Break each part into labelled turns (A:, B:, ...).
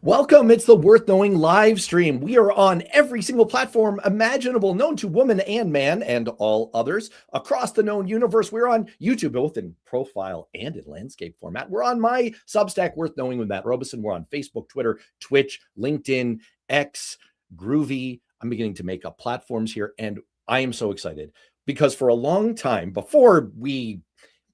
A: Welcome. It's the Worth Knowing live stream. We are on every single platform imaginable, known to woman and man and all others across the known universe. We're on YouTube, both in profile and in landscape format. We're on my Substack, Worth Knowing with Matt Robison. We're on Facebook, Twitter, Twitch, LinkedIn, X, Groovy. I'm beginning to make up platforms here, and I am so excited because for a long time, before we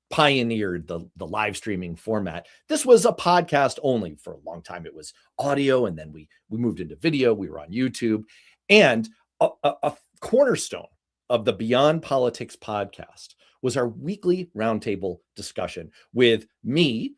A: pioneered the live streaming format, this was a podcast only. For a long time it was audio, and then we moved into video. We were on YouTube, and a cornerstone of the Beyond Politics podcast was our weekly roundtable discussion with me,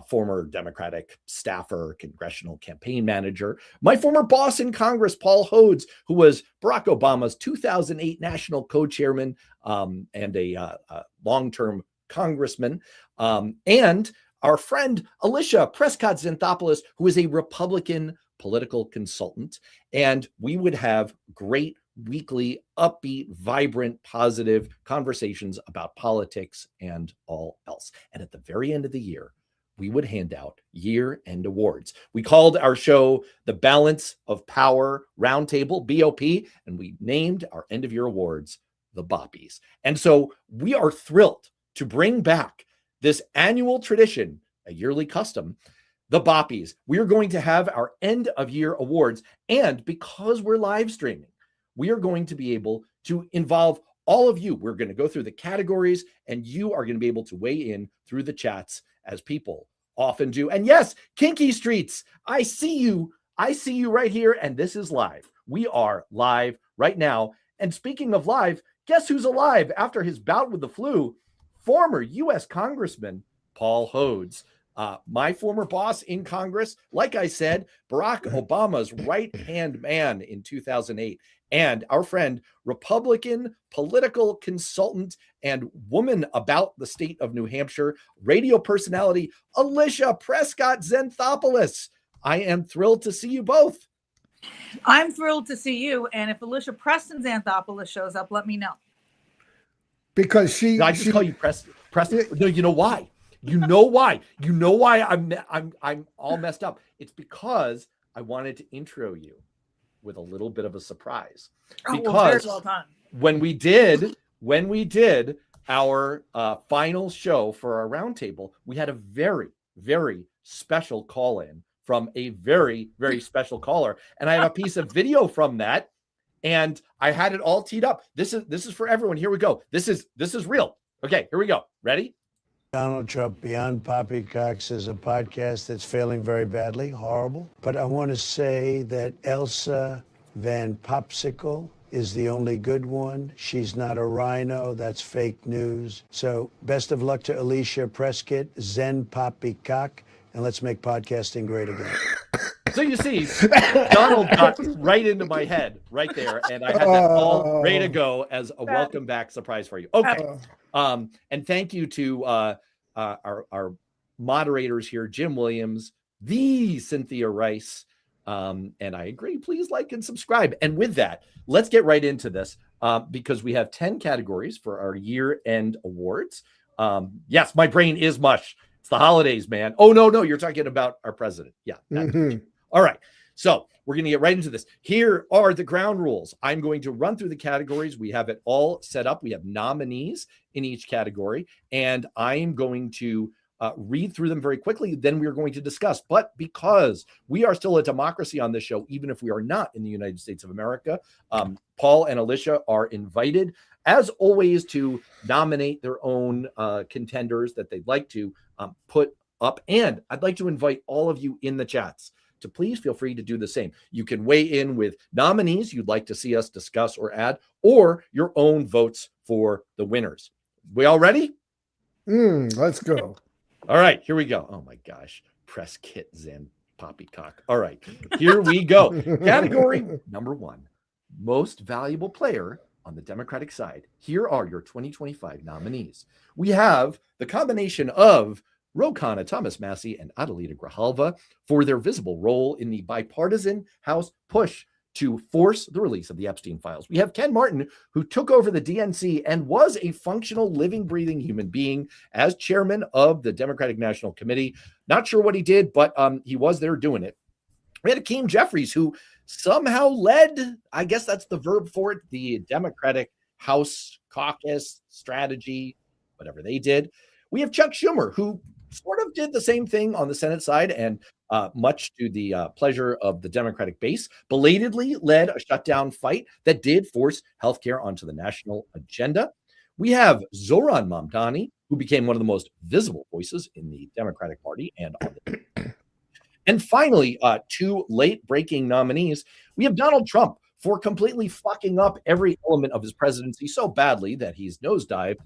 A: former Democratic staffer, congressional campaign manager, my former boss in Congress, Paul Hodes, who was Barack Obama's 2008 national co-chairman and a long-term Congressman, and our friend Alicia Prescott Xanthopolous, who is a Republican political consultant. And we would have great weekly, upbeat, vibrant, positive conversations about politics and all else. And at the very end of the year, we would hand out year-end awards. We called our show the Balance of Power Roundtable, BOP, and we named our end-of-year awards the Boppies. And so we are thrilled to bring back this annual tradition, a yearly custom, the Boppies. We are going to have our end of year awards. And because we're live streaming, we are going to be able to involve all of you. We're going to go through the categories, and you are going to be able to weigh in through the chats as people often do. And yes, Kinky Streets, I see you. I see you right here. And this is live. We are live right now. And speaking of live, guess who's alive after his bout with the flu? Former U.S. Congressman Paul Hodes, my former boss in Congress, like I said, Barack Obama's right-hand man in 2008, and our friend, Republican political consultant and woman about the state of New Hampshire, radio personality, Alicia Prescott Xanthopolous. I am thrilled to see you both.
B: I'm thrilled to see you, and if Alicia Preston Xanthopolous shows up, let me know.
C: Because
A: I just call you Preston. No, you know why? You know why? You know why I'm all messed up. It's because I wanted to intro you with a little bit of a surprise. Because when we did our final show for our roundtable, we had a very, very special call-in from a very, very special caller, and I have a piece of video from that. And I had it all teed up. This is for everyone. Here we go. This is real. Okay, here we go. Ready?
D: Donald Trump Beyond Poppycocks is a podcast that's failing very badly, horrible. But I want to say that Elsa Van Popsicle is the only good one. She's not a rhino. That's fake news. So best of luck to Alicia Prescott, Zen Poppycock, and let's make podcasting great again.
A: So you see, Donald got right into my head right there, and I had that all ready to go as a welcome back surprise for you. Okay, and thank you to our moderators here, Jim Williams, the Cynthia Rice, and I agree. Please like and subscribe. And with that, let's get right into this because we have 10 categories for our year-end awards. Yes, my brain is mush. It's the holidays, man. Oh no, you're talking about our president. Yeah. All right. So we're going to get right into this. Here are the ground rules. I'm going to run through the categories. We have it all set up. We have nominees in each category, and I'm going to read through them very quickly. Then we're going to discuss. But because we are still a democracy on this show, even if we are not in the United States of America, Paul and Alicia are invited, as always, to nominate their own contenders that they'd like to put up. And I'd like to invite all of you in the chats to please feel free to do the same. You can weigh in with nominees you'd like to see us discuss or add, or your own votes for the winners. We all ready?
C: Let's go.
A: All right, here we go. Oh my gosh. Press kit Zen Poppycock. All right, here we go. Category number 1, most valuable player on the Democratic side. Here are your 2025 nominees. We have the combination of Ro Khanna, Thomas Massie, and Adelita Grijalva for their visible role in the bipartisan House push to force the release of the Epstein files. We have Ken Martin, who took over the DNC and was a functional, living, breathing human being as chairman of the Democratic National Committee. Not sure what he did, but he was there doing it. We had Hakeem Jeffries, who somehow led, I guess that's the verb for it, the Democratic House caucus strategy, whatever they did. We have Chuck Schumer, who sort of did the same thing on the Senate side, and much to the pleasure of the Democratic base, belatedly led a shutdown fight that did force healthcare onto the national agenda. We have Zohran Mamdani, who became one of the most visible voices in the Democratic Party and on the And finally, two late-breaking nominees. We have Donald Trump for completely fucking up every element of his presidency so badly that he's nosedived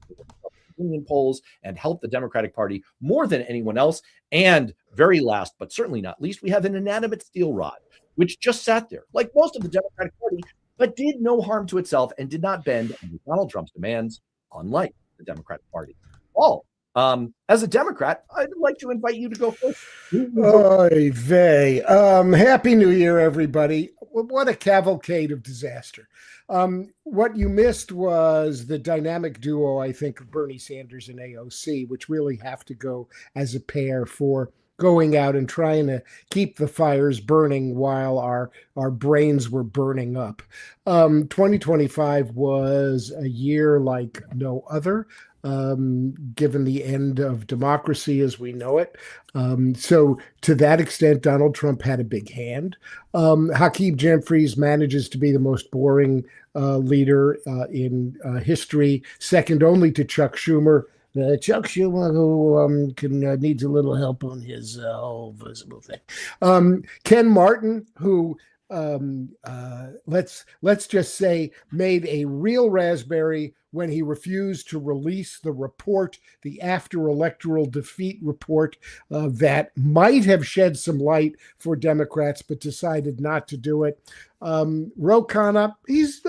A: opinion polls and helped the Democratic Party more than anyone else. And very last, but certainly not least, we have an inanimate steel rod, which just sat there, like most of the Democratic Party, but did no harm to itself and did not bend under Donald Trump's demands, unlike the Democratic Party. Paul, as a Democrat, I'd like to invite you to go first.
C: Oy vey. Happy New Year, everybody. What a cavalcade of disaster. What you missed was the dynamic duo, I think, of Bernie Sanders and AOC, which really have to go as a pair for going out and trying to keep the fires burning while our brains were burning up. 2025 was a year like no other. Given the end of democracy as we know it. So to that extent, Donald Trump had a big hand. Hakeem Jeffries manages to be the most boring leader in history, second only to Chuck Schumer. Chuck Schumer, who needs a little help on his whole visible thing. Ken Martin, who let's just say made a real raspberry when he refused to release the report, the after electoral defeat report that might have shed some light for Democrats, but decided not to do it. Ro Khanna, he's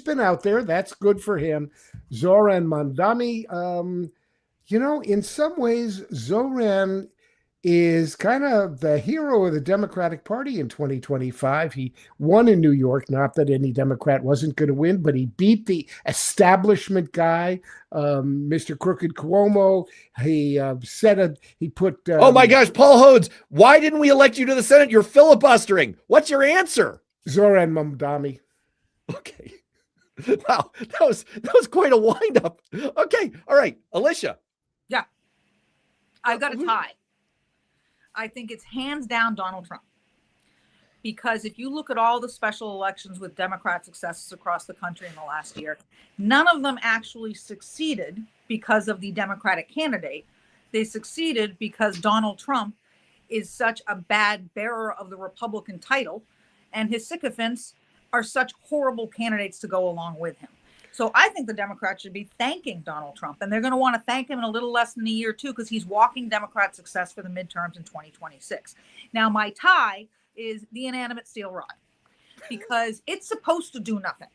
C: been out there. That's good for him. Zohran Mamdani, in some ways, Zohran is kind of the hero of the Democratic Party in 2025. He won in New York, not that any Democrat wasn't going to win, but he beat the establishment guy, Mr. Crooked Cuomo. He put...
A: oh my gosh, Paul Hodes, why didn't we elect you to the Senate? You're filibustering. What's your answer?
C: Zohran Mamdani.
A: Okay. Wow, that was quite a wind-up. Okay, all right, Alicia.
B: Yeah, I've got a tie. I think it's hands down Donald Trump. Because if you look at all the special elections with Democrat successes across the country in the last year, none of them actually succeeded because of the Democratic candidate. They succeeded because Donald Trump is such a bad bearer of the Republican title, and his sycophants are such horrible candidates to go along with him. So I think the Democrats should be thanking Donald Trump, and they're going to want to thank him in a little less than a year, too, because he's walking Democrat success for the midterms in 2026. Now, my tie is the inanimate steel rod, because it's supposed to do nothing.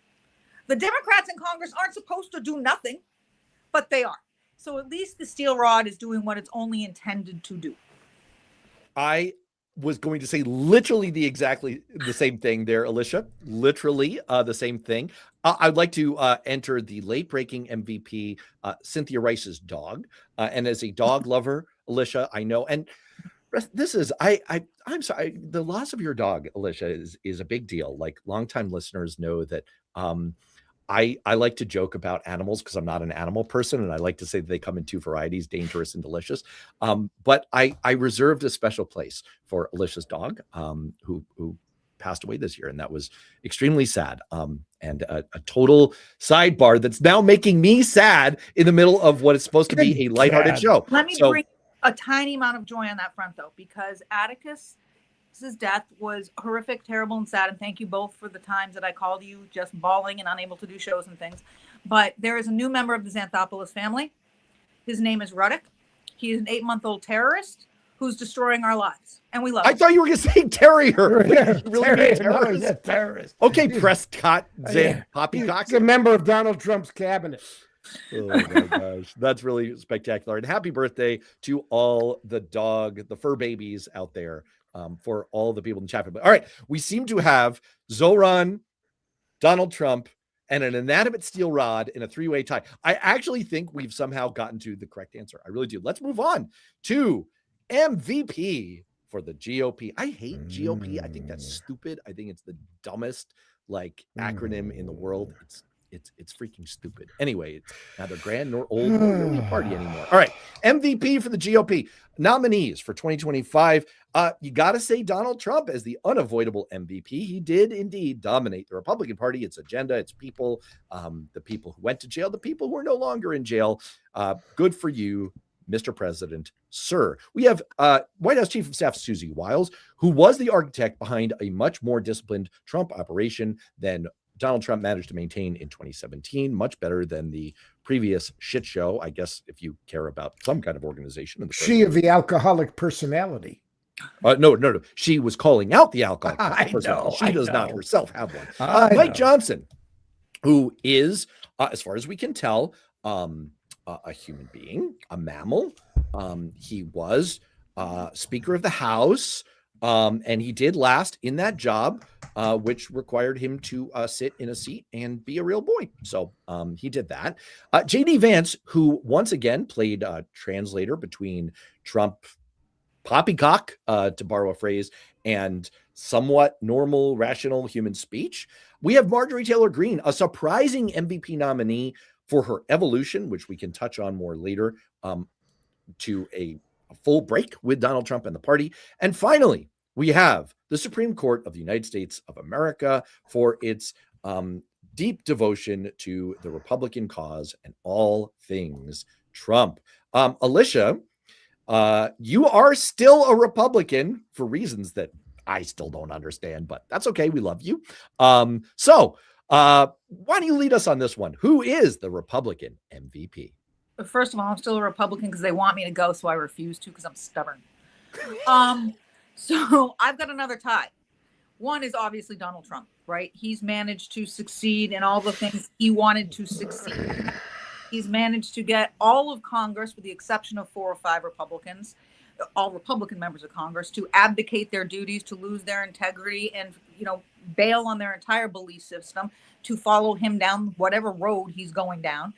B: The Democrats in Congress aren't supposed to do nothing, but they are. So at least the steel rod is doing what it's only intended to do.
A: I was going to say literally exactly the same thing there, Alicia. Literally the same thing. I'd like to enter the late-breaking MVP, Cynthia Rice's dog. And as a dog lover, Alicia, I know. And this is, I'm sorry, the loss of your dog, Alicia, is a big deal. Like, longtime listeners know that I like to joke about animals because I'm not an animal person, and I like to say that they come in two varieties, dangerous and delicious. But I reserved a special place for Alicia's dog, who passed away this year, and that was extremely sad. And a total sidebar that's now making me sad in the middle of what is supposed to be a lighthearted show.
B: Let me bring a tiny amount of joy on that front, though, because Atticus's death was horrific, terrible, and sad. And thank you both for the times that I called you just bawling and unable to do shows and things. But there is a new member of the Xanthopolous family. His name is Ruddick. He is an 8-month-old terrorist who's destroying our lives. And we love him.
A: I thought you were going to say terrier.
C: Terrorist.
A: Okay, Prescott Poppycock.
C: He's a member of Donald Trump's cabinet.
A: Oh my gosh, that's really spectacular. And happy birthday to all the fur babies out there, for all the people in the chat. But all right, we seem to have Zohran, Donald Trump, and an inanimate steel rod in a three-way tie. I actually think we've somehow gotten to the correct answer. I really do. Let's move on to MVP for the GOP. I hate GOP. I think that's stupid. I think it's the dumbest acronym in the world. It's freaking stupid. Anyway, it's neither grand nor old nor really a party anymore. All right, MVP for the GOP nominees for 2025. You got to say Donald Trump as the unavoidable MVP. He did indeed dominate the Republican Party, its agenda, its people, the people who went to jail, the people who are no longer in jail. Good for you, Mr. President, sir. We have White House Chief of Staff Susie Wiles, who was the architect behind a much more disciplined Trump operation than Donald Trump managed to maintain in 2017, much better than the previous shit show, I guess, if you care about some kind of organization.
C: She of the alcoholic personality.
A: No. She was calling out the alcoholic personality. She does not herself have one. Mike Johnson, who is, as far as we can tell, a human being, a mammal. He was Speaker of the House, and he did last in that job, which required him to sit in a seat and be a real boy. So he did that. J.D. Vance, who once again played translator between Trump poppycock, to borrow a phrase, and somewhat normal, rational human speech. We have Marjorie Taylor Greene, a surprising MVP nominee for her evolution, which we can touch on more later, to a full break with Donald Trump and the party. And finally, we have the Supreme Court of the United States of America for its deep devotion to the Republican cause and all things Trump. Alicia, you are still a Republican for reasons that I still don't understand, but that's okay. We love you. So why don't you lead us on this one? Who is the Republican MVP?
B: First of all, I'm still a Republican because they want me to go, so I refuse to because I'm stubborn. So I've got another tie. One is obviously Donald Trump, right? He's managed to succeed in all the things he wanted to succeed. He's managed to get all of Congress, with the exception of 4 or 5 Republicans, all Republican members of Congress, to abdicate their duties, to lose their integrity, and bail on their entire belief system to follow him down whatever road he's going down.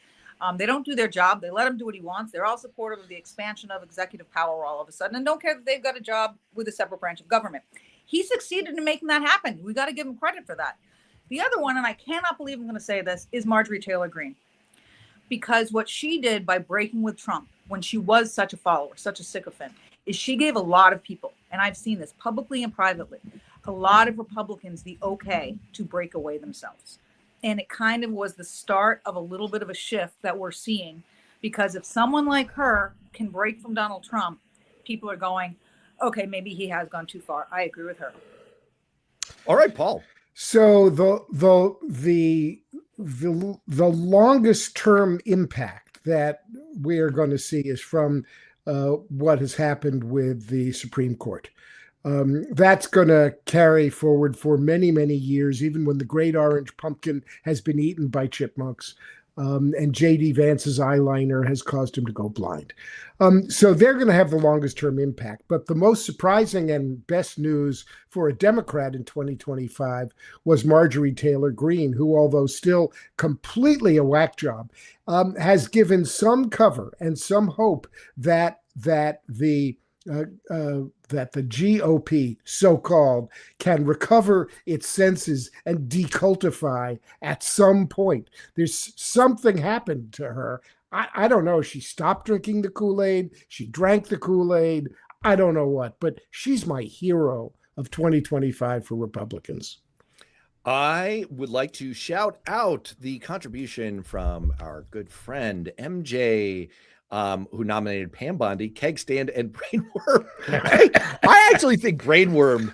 B: They don't do their job. They let him do what he wants. They're all supportive of the expansion of executive power all of a sudden and don't care that they've got a job with a separate branch of government. He succeeded in making that happen. We got to give him credit for that. The other one, and I cannot believe I'm going to say this, is Marjorie Taylor Greene. Because what she did by breaking with Trump when she was such a follower, such a sycophant, is she gave a lot of people, and I've seen this publicly and privately, a lot of Republicans the okay to break away themselves. And it kind of was the start of a little bit of a shift that we're seeing, because if someone like her can break from Donald Trump, people are going, okay, maybe he has gone too far. I agree with her.
A: All right, Paul.
C: So the longest term impact that we are going to see is from what has happened with the Supreme Court. That's going to carry forward for many, many years, even when the great orange pumpkin has been eaten by chipmunks, and J.D. Vance's eyeliner has caused him to go blind. So they're going to have the longest term impact. But the most surprising and best news for a Democrat in 2025 was Marjorie Taylor Greene, who, although still completely a whack job, has given some cover and some hope that the GOP, so-called, can recover its senses and decultify at some point. There's something happened to her. I don't know. She stopped drinking the Kool-Aid. She drank the Kool-Aid. I don't know what, but she's my hero of 2025 for Republicans.
A: I would like to shout out the contribution from our good friend, MJ, who nominated Pam Bondi, Keg Stand, and Brainworm. I actually think Brainworm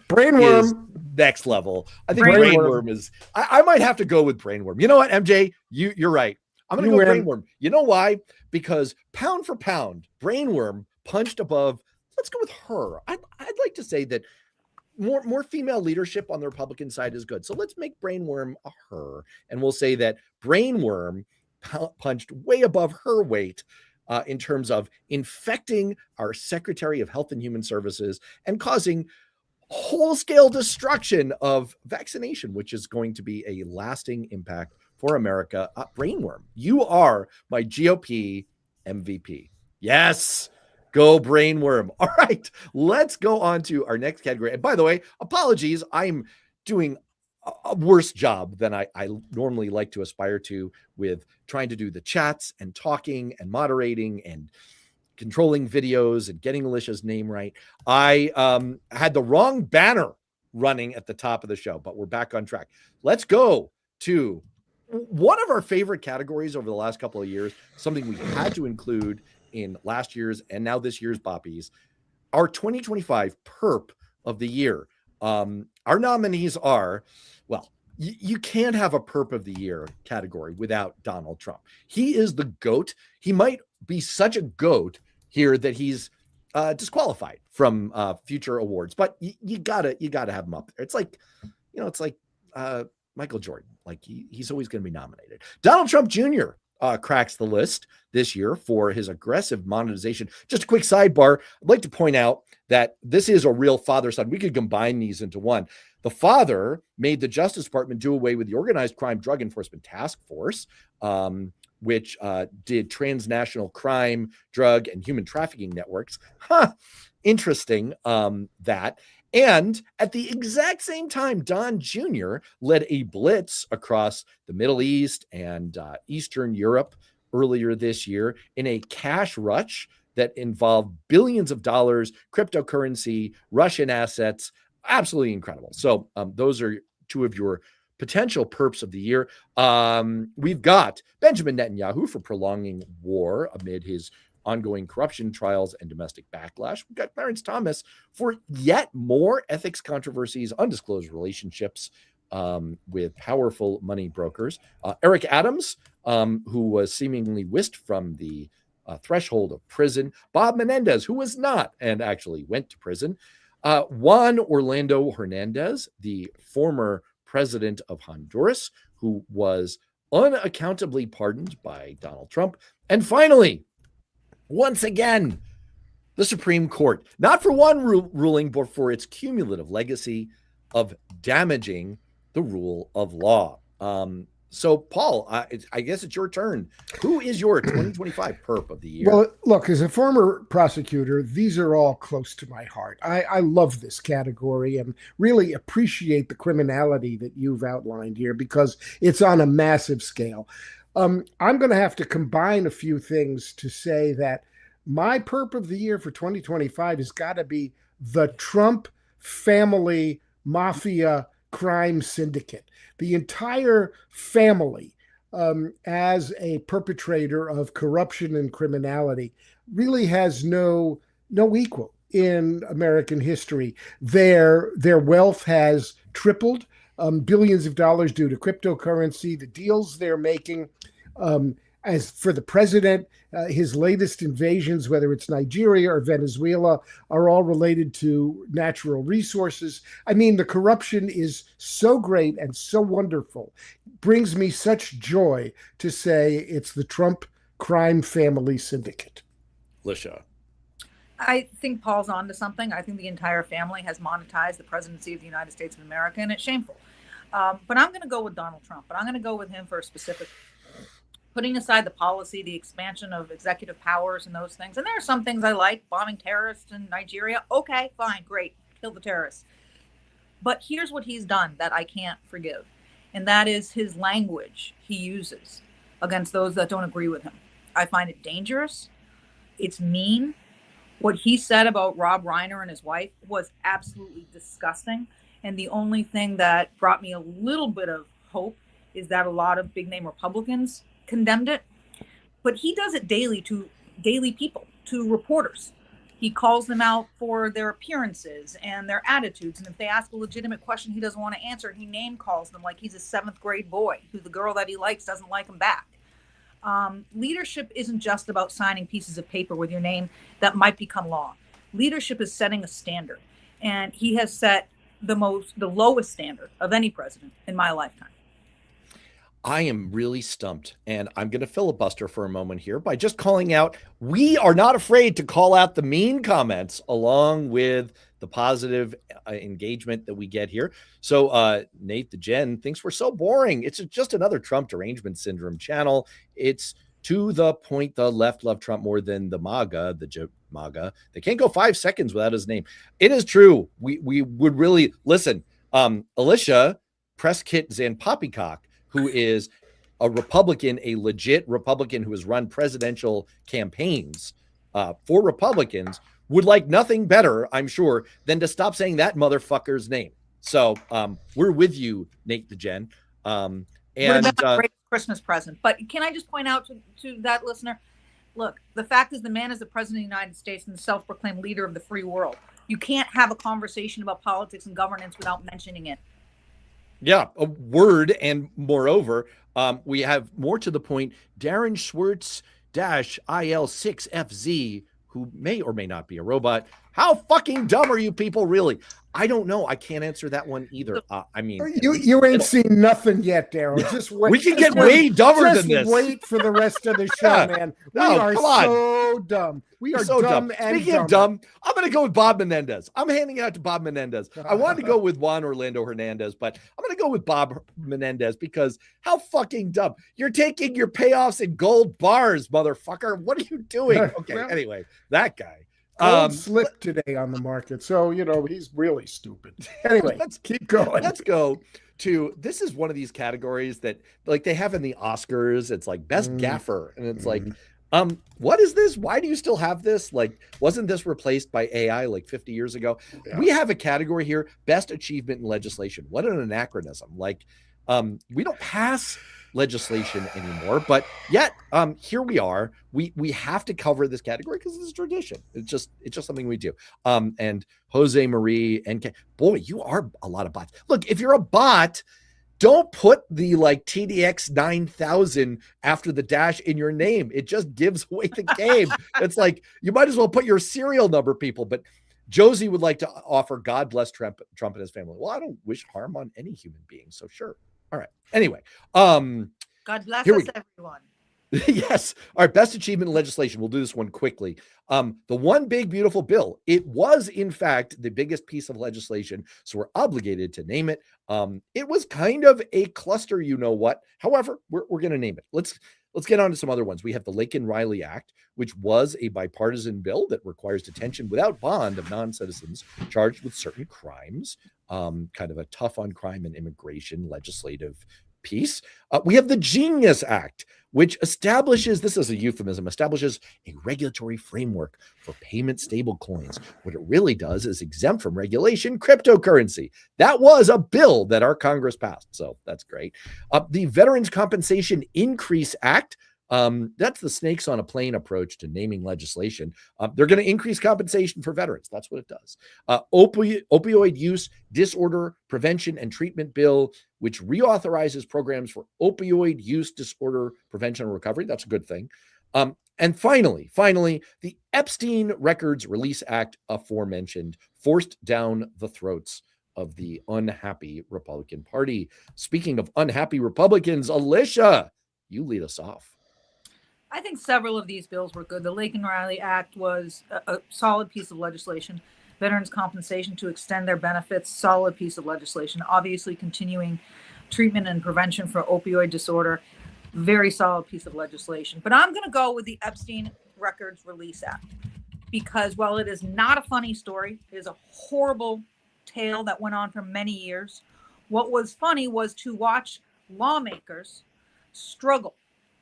A: is next level. I think Brainworm is. I might have to go with Brainworm. You know what, MJ? You're right. I'm going to go Brainworm. You know why? Because pound for pound, Brainworm punched above. Let's go with her. I'd like to say that more female leadership on the Republican side is good. So let's make Brainworm a her, and we'll say that Brainworm punched way above her weight in terms of infecting our Secretary of Health and Human Services and causing whole-scale destruction of vaccination, which is going to be a lasting impact for America. Brainworm, you are my GOP MVP. Yes. Go brainworm. All right, let's go on to our next category. And by the way, apologies, I'm doing a worse job than I normally like to aspire to with trying to do the chats and talking and moderating and controlling videos and getting Alicia's name right. I had the wrong banner running at the top of the show, but we're back on track. Let's go to one of our favorite categories over the last couple of years, something we had to include in last year's and now this year's Boppies, our 2025 Perp of the Year. Our nominees are, well, you can't have a Perp of the Year category without Donald Trump. He is the GOAT. He might be such a GOAT here that he's disqualified from future awards, but you gotta have him up there. It's like, it's like Michael Jordan. Like he's always going to be nominated. Donald Trump Jr. Cracks the list this year for his aggressive monetization. Just a quick sidebar. I'd like to point out that this is a real father-son. We could combine these into one. The father made the Justice Department do away with the Organized Crime Drug Enforcement Task Force, which did transnational crime, drug, and human trafficking networks. Interesting that. And at the exact same time, Don Jr. led a blitz across the Middle East and Eastern Europe earlier this year in a cash rush that involved billions of dollars, cryptocurrency, Russian assets. Absolutely incredible. So those are two of your potential perps of the year. We've got Benjamin Netanyahu for prolonging war amid his ongoing corruption trials and domestic backlash. We've got Clarence Thomas for yet more ethics controversies, undisclosed relationships with powerful money brokers. Eric Adams, who was seemingly whisked from the threshold of prison. Bob Menendez, who was not and actually went to prison. Juan Orlando Hernandez, the former president of Honduras, who was unaccountably pardoned by Donald Trump. And finally, once again, the Supreme Court, not for one ruling, but for its cumulative legacy of damaging the rule of law. So, Paul, I guess it's your turn. Who is your 2025 Perp of the Year?
C: Well, look, as a former prosecutor, these are all close to my heart. I love this category and really appreciate the criminality that you've outlined here because it's on a massive scale. I'm going to have to combine a few things to say that my Perp of the Year for 2025 has got to be the Trump family mafia crime syndicate. The entire family, as a perpetrator of corruption and criminality, really has no equal in American history. Their wealth has tripled, billions of dollars due to cryptocurrency, the deals they're making. As for the president, his latest invasions, whether it's Nigeria or Venezuela, are all related to natural resources. I mean, the corruption is so great and so wonderful. Brings me such joy to say it's the Trump crime family syndicate.
A: Alicia.
B: I think Paul's on to something. I think the entire family has monetized the presidency of the United States of America, and it's shameful. But I'm going to go with Donald Trump, but I'm going to go with him for a specific, putting aside the policy, the expansion of executive powers and those things. And there are some things I like, bombing terrorists in Nigeria. Okay, fine, great, kill the terrorists. But here's what he's done that I can't forgive. And that is his language he uses against those that don't agree with him. I find it dangerous. It's mean. What he said about Rob Reiner and his wife was absolutely disgusting. And the only thing that brought me a little bit of hope is that a lot of big name Republicans condemned it. But he does it daily to daily people, to reporters. He calls them out for their appearances and their attitudes. And if they ask a legitimate question he doesn't want to answer, he name calls them like he's a 7th grade boy who the girl that he likes doesn't like him back. Leadership isn't just about signing pieces of paper with your name that might become law. Leadership is setting a standard. And he has set the lowest standard of any president in my lifetime.
A: I am really stumped, and I'm going to filibuster for a moment here by just calling out, we are not afraid to call out the mean comments along with the positive engagement that we get here. So Nate the Jen thinks we're so boring. It's just another Trump derangement syndrome channel. It's to the point the left love Trump more than the MAGA, the MAGA. They can't go 5 seconds without his name. It is true. We would really listen. Alicia Prescott Xanthopolous, who is a Republican, a legit Republican who has run presidential campaigns for Republicans, would like nothing better, I'm sure, than to stop saying that motherfucker's name. So we're with you, Nate DeGen.
B: Would have been a great Christmas present. But can I just point out to that listener, look, the fact is the man is the president of the United States and the self-proclaimed leader of the free world. You can't have a conversation about politics and governance without mentioning it. Yeah,
A: a word. And moreover, we have more to the point, Darren Schwartz-IL6FZ, who may or may not be a robot. How fucking dumb are you people, really? I don't know. I can't answer that one either. I mean,
C: you ain't seen nothing yet, Daryl. Just wait.
A: We can get way dumber than this.
C: Wait for the rest of the show, man. We are so dumb. We are so dumb.
A: Speaking of dumb, I'm going to go with Bob Menendez. I'm handing it out to Bob Menendez. I wanted to go with Juan Orlando Hernandez, but I'm going to go with Bob Menendez because how fucking dumb. You're taking your payoffs in gold bars, motherfucker. What are you doing? Okay, well, anyway, that guy.
C: Gold slipped today on the market. So, he's really stupid. Anyway, let's keep going.
A: Let's go to, this is one of these categories that like they have in the Oscars. It's like best gaffer. And it's like, what is this? Why do you still have this? Like, wasn't this replaced by AI like 50 years ago? Yeah. We have a category here, best achievement in legislation. What an anachronism. Like, we don't pass legislation anymore, but yet here we are. We have to cover this category because it's a tradition. It's just something we do. And Jose Marie and boy, you are a lot of bots. Look, if you're a bot, don't put the like TDX 9000 after the dash in your name. It just gives away the game. It's like you might as well put your serial number, people. But Josie would like to offer God bless Trump and his family. Well, I don't wish harm on any human being, so sure. All right. Anyway,
B: God bless us, everyone.
A: Yes. All right. Best achievement in legislation. We'll do this one quickly. The one big, beautiful bill. It was, in fact, the biggest piece of legislation. So we're obligated to name it. It was kind of a cluster, you know what? However, we're going to name it. Let's get on to some other ones. We have the Laken-Riley Act, which was a bipartisan bill that requires detention without bond of non-citizens charged with certain crimes. Kind of a tough on crime and immigration legislative piece. We have the Genius Act, which establishes, this is a euphemism, establishes a regulatory framework for payment stable coins. What it really does is exempt from regulation cryptocurrency. That was a bill that our Congress passed, so that's great. The Veterans Compensation Increase Act, that's the snakes on a plane approach to naming legislation. They're going to increase compensation for veterans. That's what it does. Opioid use disorder prevention and treatment bill, which reauthorizes programs for opioid use disorder prevention and recovery. That's a good thing. And finally, the Epstein Records Release Act, aforementioned, forced down the throats of the unhappy Republican Party. Speaking of unhappy Republicans, Alicia, you lead us off.
B: I think several of these bills were good. The Laken-Riley Act was a solid piece of legislation. Veterans compensation to extend their benefits, solid piece of legislation. Obviously, continuing treatment and prevention for opioid disorder, very solid piece of legislation. But I'm going to go with the Epstein Records Release Act because while it is not a funny story, it is a horrible tale that went on for many years. What was funny was to watch lawmakers struggle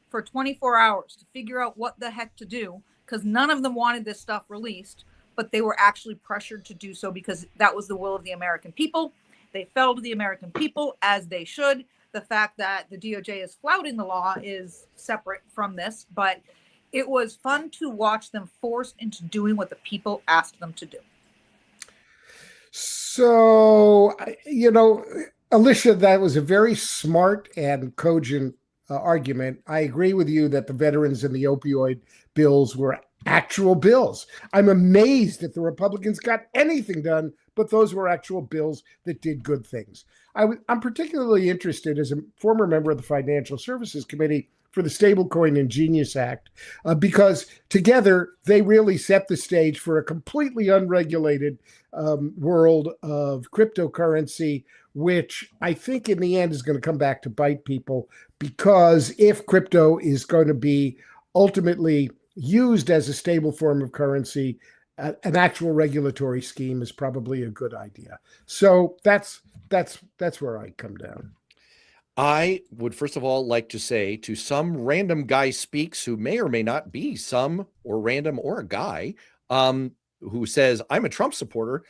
B: for 24 hours to figure out what the heck to do because none of them wanted this stuff released, but they were actually pressured to do so because that was the will of the American people. They fell to the American people as they should. The fact that the DOJ is flouting the law is separate from this, but it was fun to watch them forced into doing what the people asked them to do.
C: So, Alicia, that was a very smart and cogent argument. I agree with you that the veterans and the opioid bills were actual bills. I'm amazed that the Republicans got anything done, but those were actual bills that did good things. I'm particularly interested as a former member of the Financial Services Committee for the Stablecoin and Genius Act, because together they really set the stage for a completely unregulated world of cryptocurrency, which I think in the end is going to come back to bite people, because if crypto is going to be ultimately used as a stable form of currency, an actual regulatory scheme is probably a good idea. So that's where I come down.
A: I would first of all like to say to some random guy speaks who may or may not be some or random or a guy who says, I'm a Trump supporter.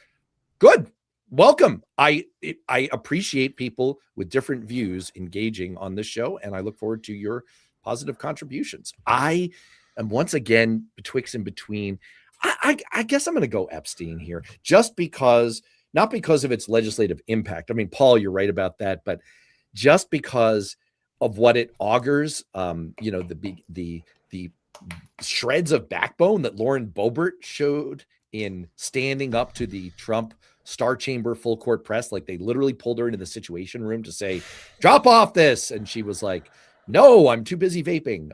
A: Good. Welcome. I appreciate people with different views engaging on this show, and I look forward to your positive contributions. I am once again betwixt and between. I guess I'm going to go Epstein here, just because, not because of its legislative impact. I mean, Paul, you're right about that, but just because of what it augurs, the shreds of backbone that Lauren Boebert showed in standing up to the Trump Star Chamber full court press. Like, they literally pulled her into the Situation Room to say, drop off this. And she was like, no, I'm too busy vaping.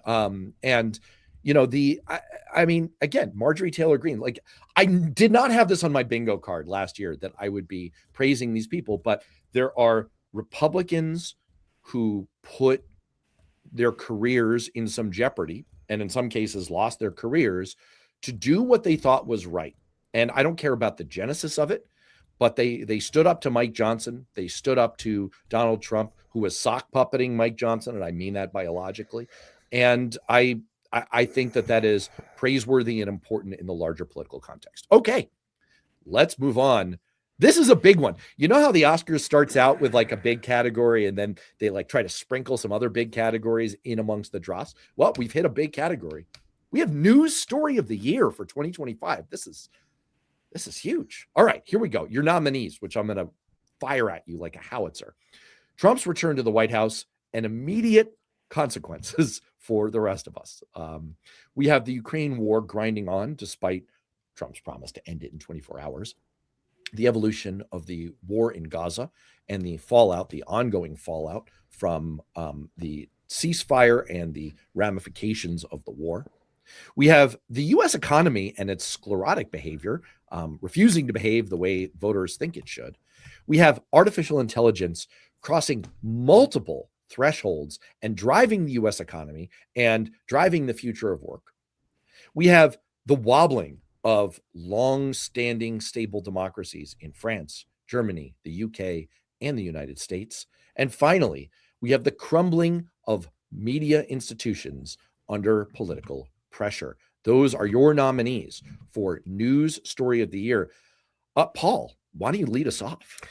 A: I mean, again, Marjorie Taylor Greene, like, I did not have this on my bingo card last year that I would be praising these people, but there are Republicans who put their careers in some jeopardy, and in some cases lost their careers, to do what they thought was right. And I don't care about the genesis of it, but they stood up to Mike Johnson. They stood up to Donald Trump, who was sock puppeting Mike Johnson, and I mean that biologically. And I think that is praiseworthy and important in the larger political context. Okay, let's move on. This is a big one. You know how the Oscars starts out with like a big category and then they like try to sprinkle some other big categories in amongst the dross? Well, we've hit a big category. We have news story of the year for 2025. This is huge. All right, here we go. Your nominees, which I'm going to fire at you like a howitzer. Trump's return to the White House and immediate consequences for the rest of us. We have the Ukraine war grinding on despite Trump's promise to end it in 24 hours. The evolution of the war in Gaza and the fallout, the ongoing fallout from the ceasefire and the ramifications of the war. We have the U.S. economy and its sclerotic behavior, refusing to behave the way voters think it should. We have artificial intelligence crossing multiple thresholds and driving the U.S. economy and driving the future of work. We have the wobbling of long-standing stable democracies in France, Germany, the UK, and the United States. And finally, we have the crumbling of media institutions under political pressure. Those are your nominees for News Story of the Year. Paul, why don't you lead us off?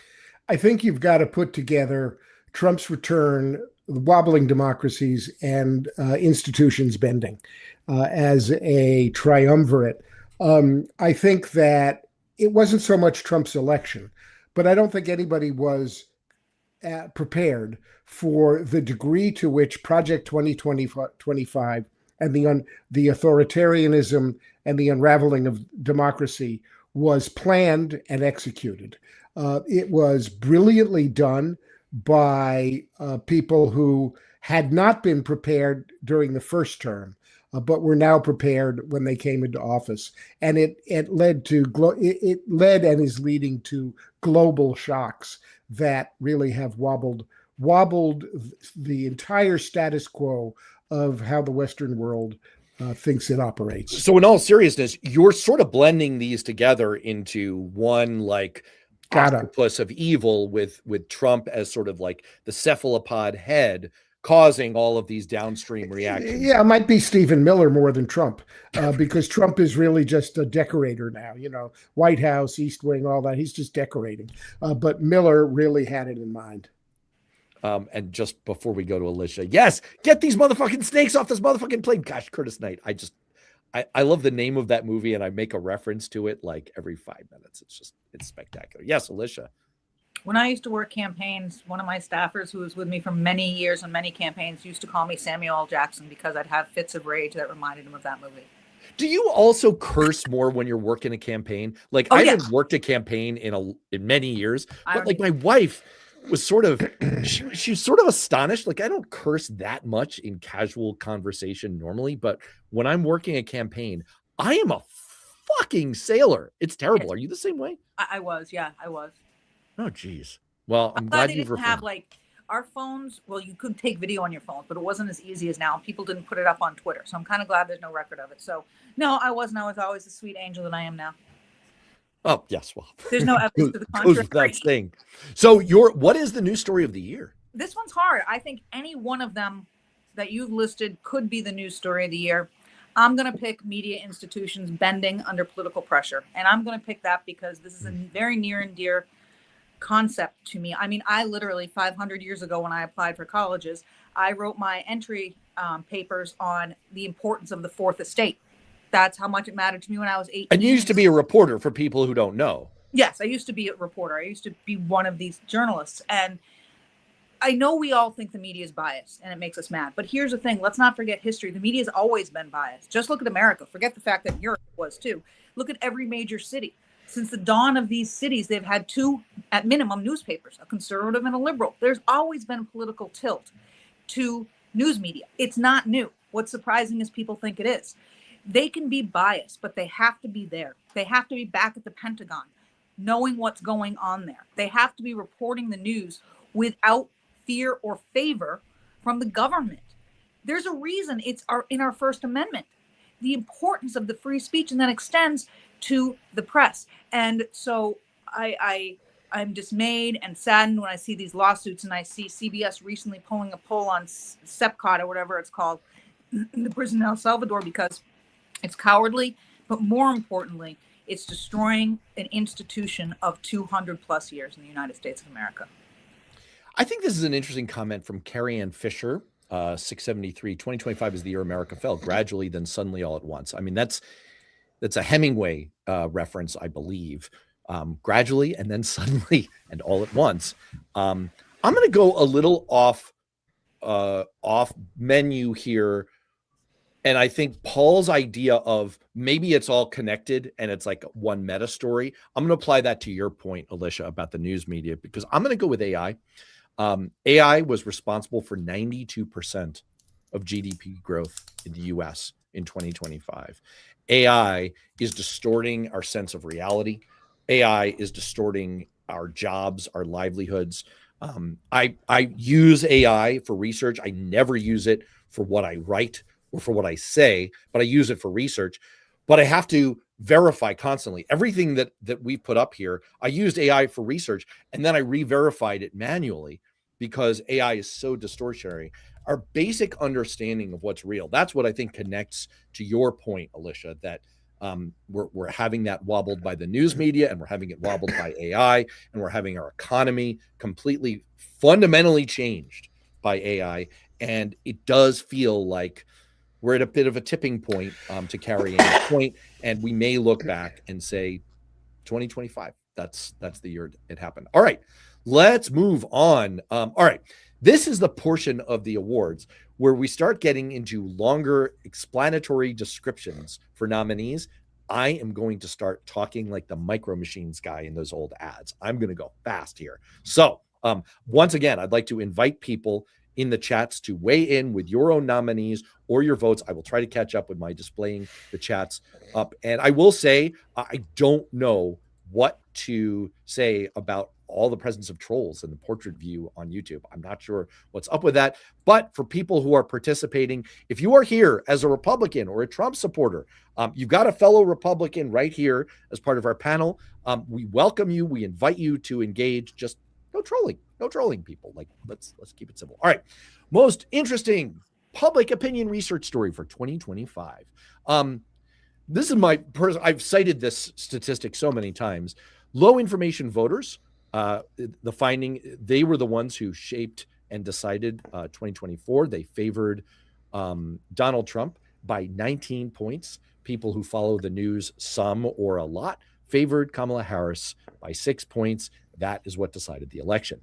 C: I think you've got to put together Trump's return, wobbling democracies, and institutions bending as a triumvirate. I think that it wasn't so much Trump's election, but I don't think anybody was prepared for the degree to which Project 2025 and the authoritarianism and the unraveling of democracy was planned and executed. It was brilliantly done by people who had not been prepared during the first term, but were now prepared when they came into office, and it led and is leading to global shocks that really have wobbled the entire status quo of how the Western world thinks it operates.
A: So, in all seriousness, you're sort of blending these together into one like octopus of evil, with Trump as sort of like the cephalopod head, causing all of these downstream reactions.
C: Yeah, it might be Stephen Miller more than Trump, because Trump is really just a decorator now, White House, East Wing, all that. He's just decorating. But Miller really had it in mind.
A: And just before we go to Alicia, yes, get these motherfucking snakes off this motherfucking plane. Gosh, Curtis Knight. I love the name of that movie, and I make a reference to it like every 5 minutes. It's spectacular. Yes, Alicia.
B: When I used to work campaigns, one of my staffers who was with me for many years on many campaigns used to call me Samuel L. Jackson because I'd have fits of rage that reminded him of that movie.
A: Do you also curse more when you're working a campaign? Like, I haven't worked a campaign in many years, but like my wife was sort of, she's sort of astonished. Like, I don't curse that much in casual conversation normally, but when I'm working a campaign, I am a fucking sailor. It's terrible. Are you the same way?
B: I was. Yeah, I was.
A: Oh, geez. Well, I'm
B: glad
A: glad
B: they
A: you've
B: didn't have our phones, well, you could take video on your phone, but it wasn't as easy as now. People didn't put it up on Twitter. So I'm kind of glad there's no record of it. So no, I wasn't. I was always the sweet angel that I am now.
A: Oh, yes. Well,
B: there's no evidence to the
A: goes
B: contrary.
A: without saying. So what is the news story of the year?
B: This one's hard. I think any one of them that you've listed could be the news story of the year. I'm going to pick media institutions bending under political pressure. And I'm going to pick that because this is a very near and dear concept to me. I mean, I literally 500 years ago when I applied for colleges, I wrote my entry papers on the importance of the fourth estate. That's how much it mattered to me when I was 18.
A: And you used to be a reporter, for people who don't know.
B: Yes, I used to be a reporter. I used to be one of these journalists. And I know we all think the media is biased and it makes us mad. But here's the thing. Let's not forget history. The media has always been biased. Just look at America. Forget the fact that Europe was too. Look at every major city. Since the dawn of these cities, they've had two, at minimum, newspapers, a conservative and a liberal. There's always been a political tilt to news media. It's not new. What's surprising is people think it is. They can be biased, but they have to be there. They have to be back at the Pentagon, knowing what's going on there. They have to be reporting the news without fear or favor from the government. There's a reason it's in our First Amendment, the importance of the free speech, and that extends to the press. And so I'm dismayed and saddened when I see these lawsuits, and I see CBS recently pulling a poll on SEPCOT or whatever it's called, in the prison in El Salvador, because it's cowardly, but more importantly, it's destroying an institution of 200 plus years in the United States of America.
A: I think this is an interesting comment from Carrie Ann Fisher, 673. 2025 is the year America fell, gradually, then suddenly, all at once. I mean, that's a Hemingway reference, I believe. Gradually, and then suddenly, and all at once. I'm going to go a little off menu here. And I think Paul's idea of maybe it's all connected and it's like one meta story. I'm going to apply that to your point, Alicia, about the news media, because I'm going to go with AI. AI was responsible for 92% of GDP growth in the US in 2025. AI is distorting our sense of reality. AI is distorting our jobs, our livelihoods. I use AI for research. I never use it for what I write or for what I say, but I use it for research. But I have to verify constantly. Everything that we put up here, I used AI for research, and then I re-verified it manually because AI is so distortionary. Our basic understanding of what's real, that's what I think connects to your point, Alicia, that we're having that wobbled by the news media, and we're having it wobbled by AI, and we're having our economy completely fundamentally changed by AI. And it does feel like we're at a bit of a tipping point, to carry a point, and we may look back and say 2025, that's the year it happened. All right, let's move on. All right, this is the portion of the awards where we start getting into longer explanatory descriptions for nominees. I am going to start talking like the Micro Machines guy in those old ads. I'm going to go fast here. So once again, I'd like to invite people in the chats to weigh in with your own nominees or your votes. I will try to catch up with my displaying the chats up. And I will say, I don't know what to say about all the presence of trolls in the portrait view on YouTube. I'm not sure what's up with that. But for people who are participating, if you are here as a Republican or a Trump supporter, you've got a fellow Republican right here as part of our panel. We welcome you. We invite you to engage. Just no trolling people. Like, let's keep it simple. All right. Most interesting public opinion research story for 2025. This is I've cited this statistic so many times. Low information voters, the finding, they were the ones who shaped and decided 2024. They favored Donald Trump by 19 points. People who follow the news some or a lot favored Kamala Harris by 6 points. That is what decided the election.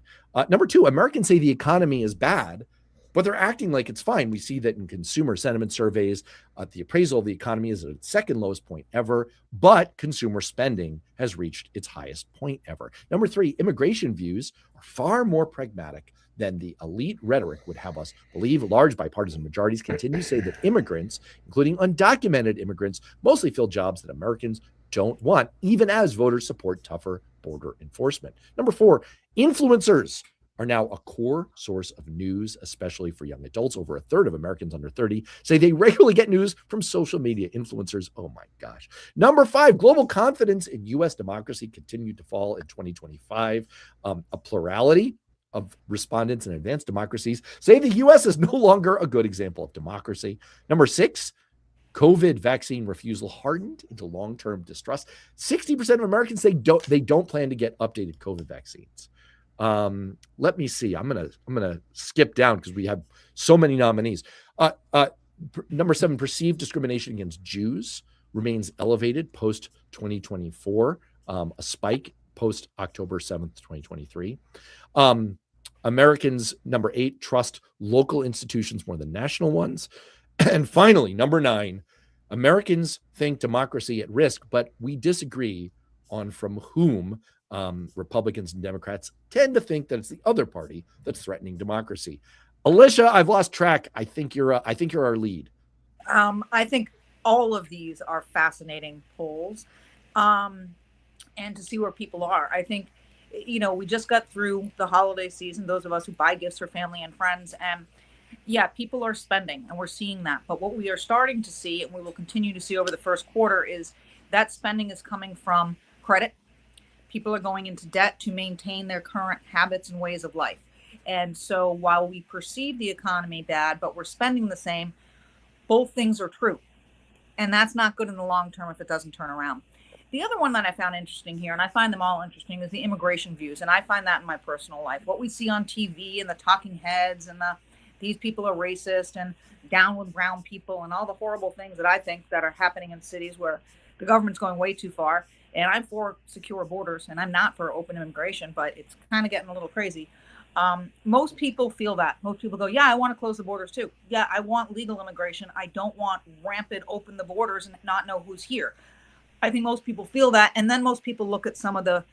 A: Number two, Americans say the economy is bad, but they're acting like it's fine. We see that in consumer sentiment surveys. The appraisal of the economy is at its second lowest point ever, but consumer spending has reached its highest point ever. Number three, immigration views are far more pragmatic than the elite rhetoric would have us believe. Large bipartisan majorities continue to say that immigrants, including undocumented immigrants, mostly fill jobs that Americans don't want, even as voters support tougher border enforcement. Number four, influencers are now a core source of news, especially for young adults. Over a third of Americans under 30 say they regularly get news from social media influencers. Oh my gosh. Number 5, global confidence in U.S. democracy continued to fall in 2025. A plurality of respondents in advanced democracies say the U.S. is no longer a good example of democracy. Number 6, COVID vaccine refusal hardened into long-term distrust. 60% of Americans say they don't plan to get updated COVID vaccines. Let me see. I'm gonna skip down because we have so many nominees. Number 7, perceived discrimination against Jews remains elevated post 2024. A spike post October 7th, 2023. Americans, number 8, trust local institutions more than national ones. And finally, number 9, Americans think democracy at risk, but we disagree on from whom. Republicans and Democrats tend to think that it's the other party that's threatening democracy. Alicia, I've lost track. I think you're our lead.
B: I think all of these are fascinating polls, and to see where people are. I think, we just got through the holiday season, those of us who buy gifts for family and friends, and yeah, people are spending, and we're seeing that. But what we are starting to see, and we will continue to see over the first quarter, is that spending is coming from credit. People are going into debt to maintain their current habits and ways of life. And so while we perceive the economy bad, but we're spending the same, both things are true. And that's not good in the long term if it doesn't turn around. The other one that I found interesting here, and I find them all interesting, is the immigration views. And I find that in my personal life. What we see on TV and the talking heads and these people are racist and down with brown people and all the horrible things that I think that are happening in cities where the government's going way too far. And I'm for secure borders, and I'm not for open immigration, but it's kind of getting a little crazy. Most people feel that. Most people go, yeah, I want to close the borders too. Yeah, I want legal immigration. I don't want rampant open the borders and not know who's here. I think most people feel that. And then most people look at some of the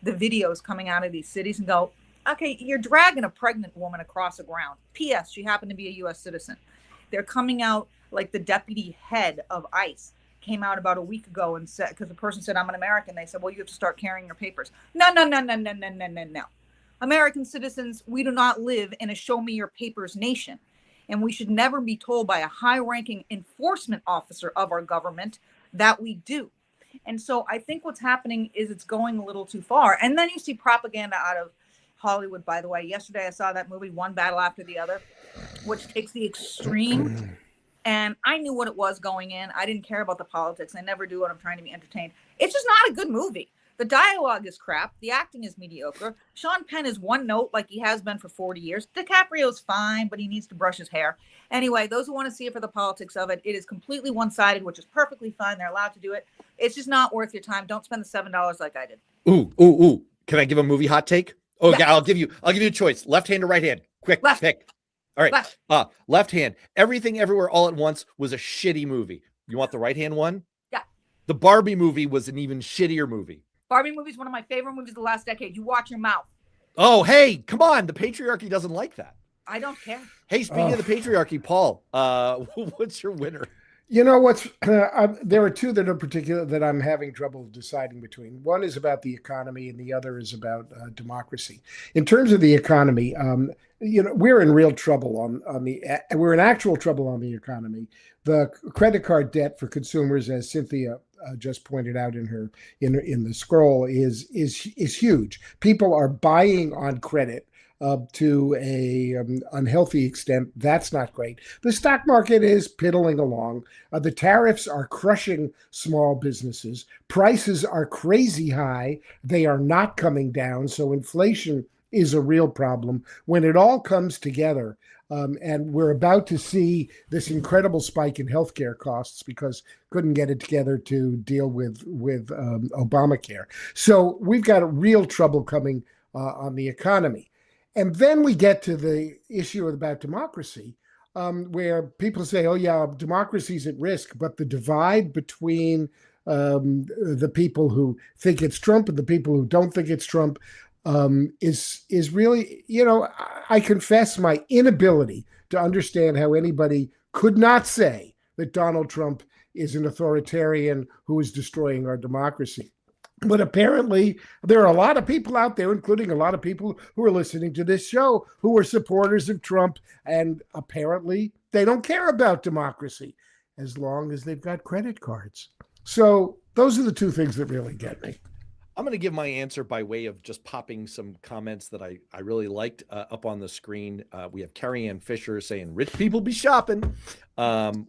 B: videos coming out of these cities and go, okay, you're dragging a pregnant woman across the ground. P.S. She happened to be a U.S. citizen. They're coming out like the deputy head of ICE came out about a week ago and said, because the person said, I'm an American. They said, well, you have to start carrying your papers. No. American citizens, we do not live in a show me your papers nation. And we should never be told by a high ranking enforcement officer of our government that we do. And so I think what's happening is it's going a little too far. And then you see propaganda out of Hollywood, by the way. Yesterday I saw that movie, One Battle After the Other, which takes the extreme. And I knew what it was going in. I didn't care about the politics. I never do when I'm trying to be entertained. It's just not a good movie. The dialogue is crap. The acting is mediocre. Sean Penn is one note like he has been for 40 years. DiCaprio's fine, but he needs to brush his hair. Anyway, those who want to see it for the politics of it, it is completely one-sided, which is perfectly fine. They're allowed to do it. It's just not worth your time. Don't spend the $7 like I did.
A: Ooh. Can I give a movie hot take? Oh,
B: yeah.
A: I'll give you a choice. Left hand or right hand? Quick,
B: left.
A: Pick. All right. Left hand. Everything Everywhere All at Once was a shitty movie. You want the right hand one?
B: Yeah.
A: The Barbie movie was an even shittier movie.
B: Barbie movie is one of my favorite movies of the last decade. You watch your mouth.
A: Oh, hey, come on. The patriarchy doesn't like that.
B: I don't care.
A: Hey, speaking of the patriarchy, Paul, what's your winner?
C: You know what's there are two that are particular that I'm having trouble deciding between. One is about the economy, and the other is about democracy. In terms of the economy, we're in real trouble we're in actual trouble on the economy. The credit card debt for consumers, as Cynthia just pointed out in the scroll, is huge. People are buying on credit. To a unhealthy extent. That's not great. The stock market is piddling along. The tariffs are crushing small businesses. Prices are crazy high. They are not coming down. So inflation is a real problem. When it all comes together, and we're about to see this incredible spike in healthcare costs because couldn't get it together to deal with Obamacare. So we've got a real trouble coming on the economy. And then we get to the issue about democracy, where people say, oh, yeah, democracy's at risk. But the divide between the people who think it's Trump and the people who don't think it's Trump is really, I confess my inability to understand how anybody could not say that Donald Trump is an authoritarian who is destroying our democracy. But apparently, there are a lot of people out there, including a lot of people who are listening to this show, who are supporters of Trump. And apparently, they don't care about democracy as long as they've got credit cards. So those are the two things that really get me.
A: I'm going to give my answer by way of just popping some comments that I really liked up on the screen. We have Carrie Ann Fisher saying, rich people be shopping.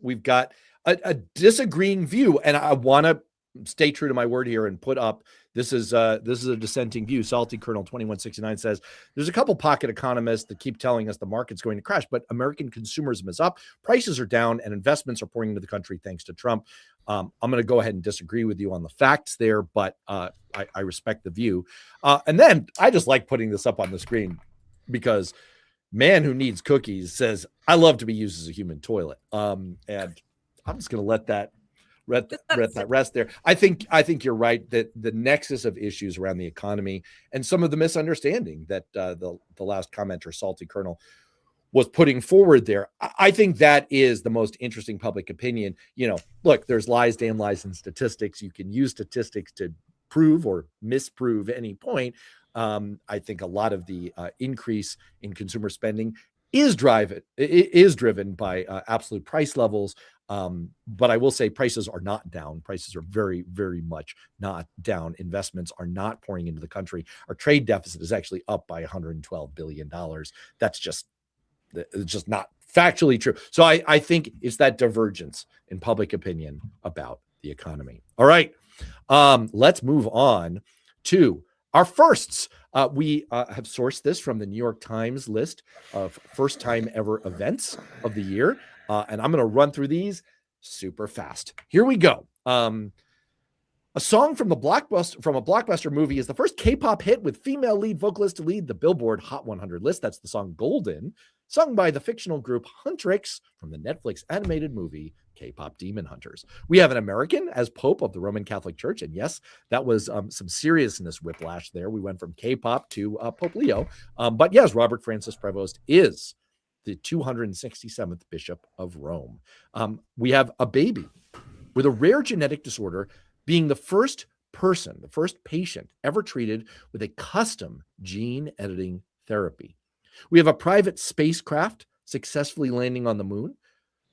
A: We've got a disagreeing view, and I want to stay true to my word here and put up, this is a dissenting view. Salty Colonel 2169 says, there's a couple pocket economists that keep telling us the market's going to crash, but American consumerism is up, prices are down, and investments are pouring into the country thanks to Trump. I'm going to go ahead and disagree with you on the facts there, but I respect the view. And then I just like putting this up on the screen because man who needs cookies says, I love to be used as a human toilet. And I'm just going to let that rest there. I think you're right that the nexus of issues around the economy and some of the misunderstanding that the last commenter, Salty Colonel, was putting forward there. I think that is the most interesting public opinion. Look, there's lies, damn lies, and statistics. You can use statistics to prove or misprove any point. I think a lot of the increase in consumer spending is driven by absolute price levels. But I will say prices are not down. Prices are very, very much not down. Investments are not pouring into the country. Our trade deficit is actually up by $112 billion. That's just not factually true. So I think it's that divergence in public opinion about the economy. All right. Let's move on to our firsts. We have sourced this from the New York Times list of first time ever events of the year. And I'm going to run through these super fast. Here we go. A song from a blockbuster movie is the first K-pop hit with female lead vocalist to lead the Billboard Hot 100 list. That's the song Golden, sung by the fictional group Huntrix from the Netflix animated movie K-pop Demon Hunters. We have an American as Pope of the Roman Catholic Church. And yes, that was some seriousness whiplash there. We went from K-pop to Pope Leo. But yes, Robert Francis Prevost is the 267th Bishop of Rome. We have a baby with a rare genetic disorder being the first patient ever treated with a custom gene editing therapy. We have a private spacecraft successfully landing on the moon.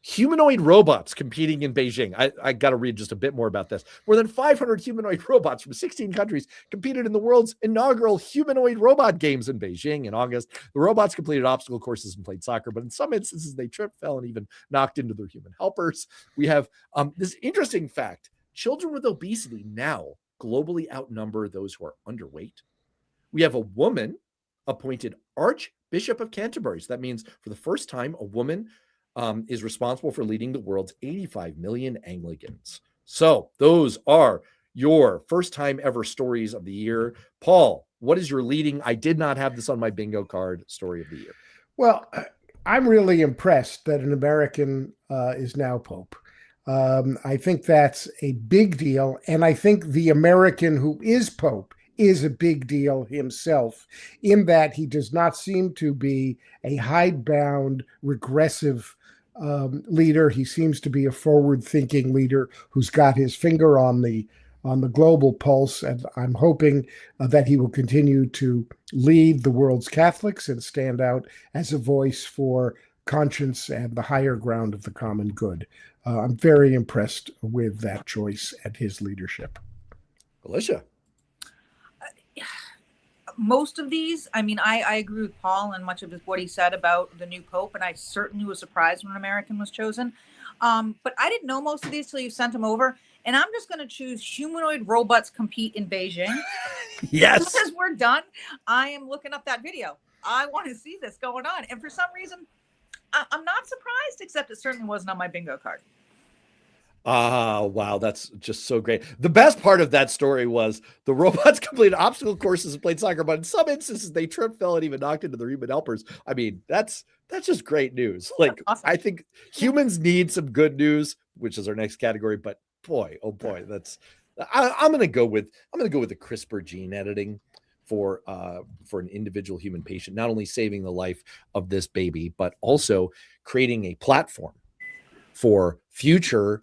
A: Humanoid robots competing in Beijing. I got to read just a bit more about this. More than 500 humanoid robots from 16 countries competed in the world's inaugural humanoid robot games in Beijing in August. The robots completed obstacle courses and played soccer, but in some instances they tripped, fell, and even knocked into their human helpers. We have this interesting fact. Children with obesity now globally outnumber those who are underweight. We have a woman appointed Archbishop of Canterbury. So that means for the first time, a woman is responsible for leading the world's 85 million Anglicans. So those are your first time ever stories of the year. Paul, what is your leading? I did not have this on my bingo card story of the year.
C: Well, I'm really impressed that an American is now Pope. I think that's a big deal. And I think the American who is Pope is a big deal himself, in that he does not seem to be a hidebound, regressive leader. He seems to be a forward-thinking leader who's got his finger on the global pulse. And I'm hoping that he will continue to lead the world's Catholics and stand out as a voice for conscience and the higher ground of the common good. I'm very impressed with that choice and his leadership.
A: Alicia.
B: Most of these, I mean, I agree with Paul and much of what he said about the new Pope, and I certainly was surprised when an American was chosen. But I didn't know most of these till you sent them over, and I'm just going to choose humanoid robots compete in Beijing.
A: Yes.
B: Because we're done, I am looking up that video. I want to see this going on, and for some reason, I'm not surprised, except it certainly wasn't on my bingo card.
A: Wow, that's just so great. The best part of that story was the robots completed obstacle courses and played soccer, but in some instances they tripped, fell, and even knocked into their human helpers. I mean, that's just great news. Like, awesome. I think humans need some good news, which is our next category. But boy, oh boy, I'm gonna go with the CRISPR gene editing for an individual human patient, not only saving the life of this baby, but also creating a platform for future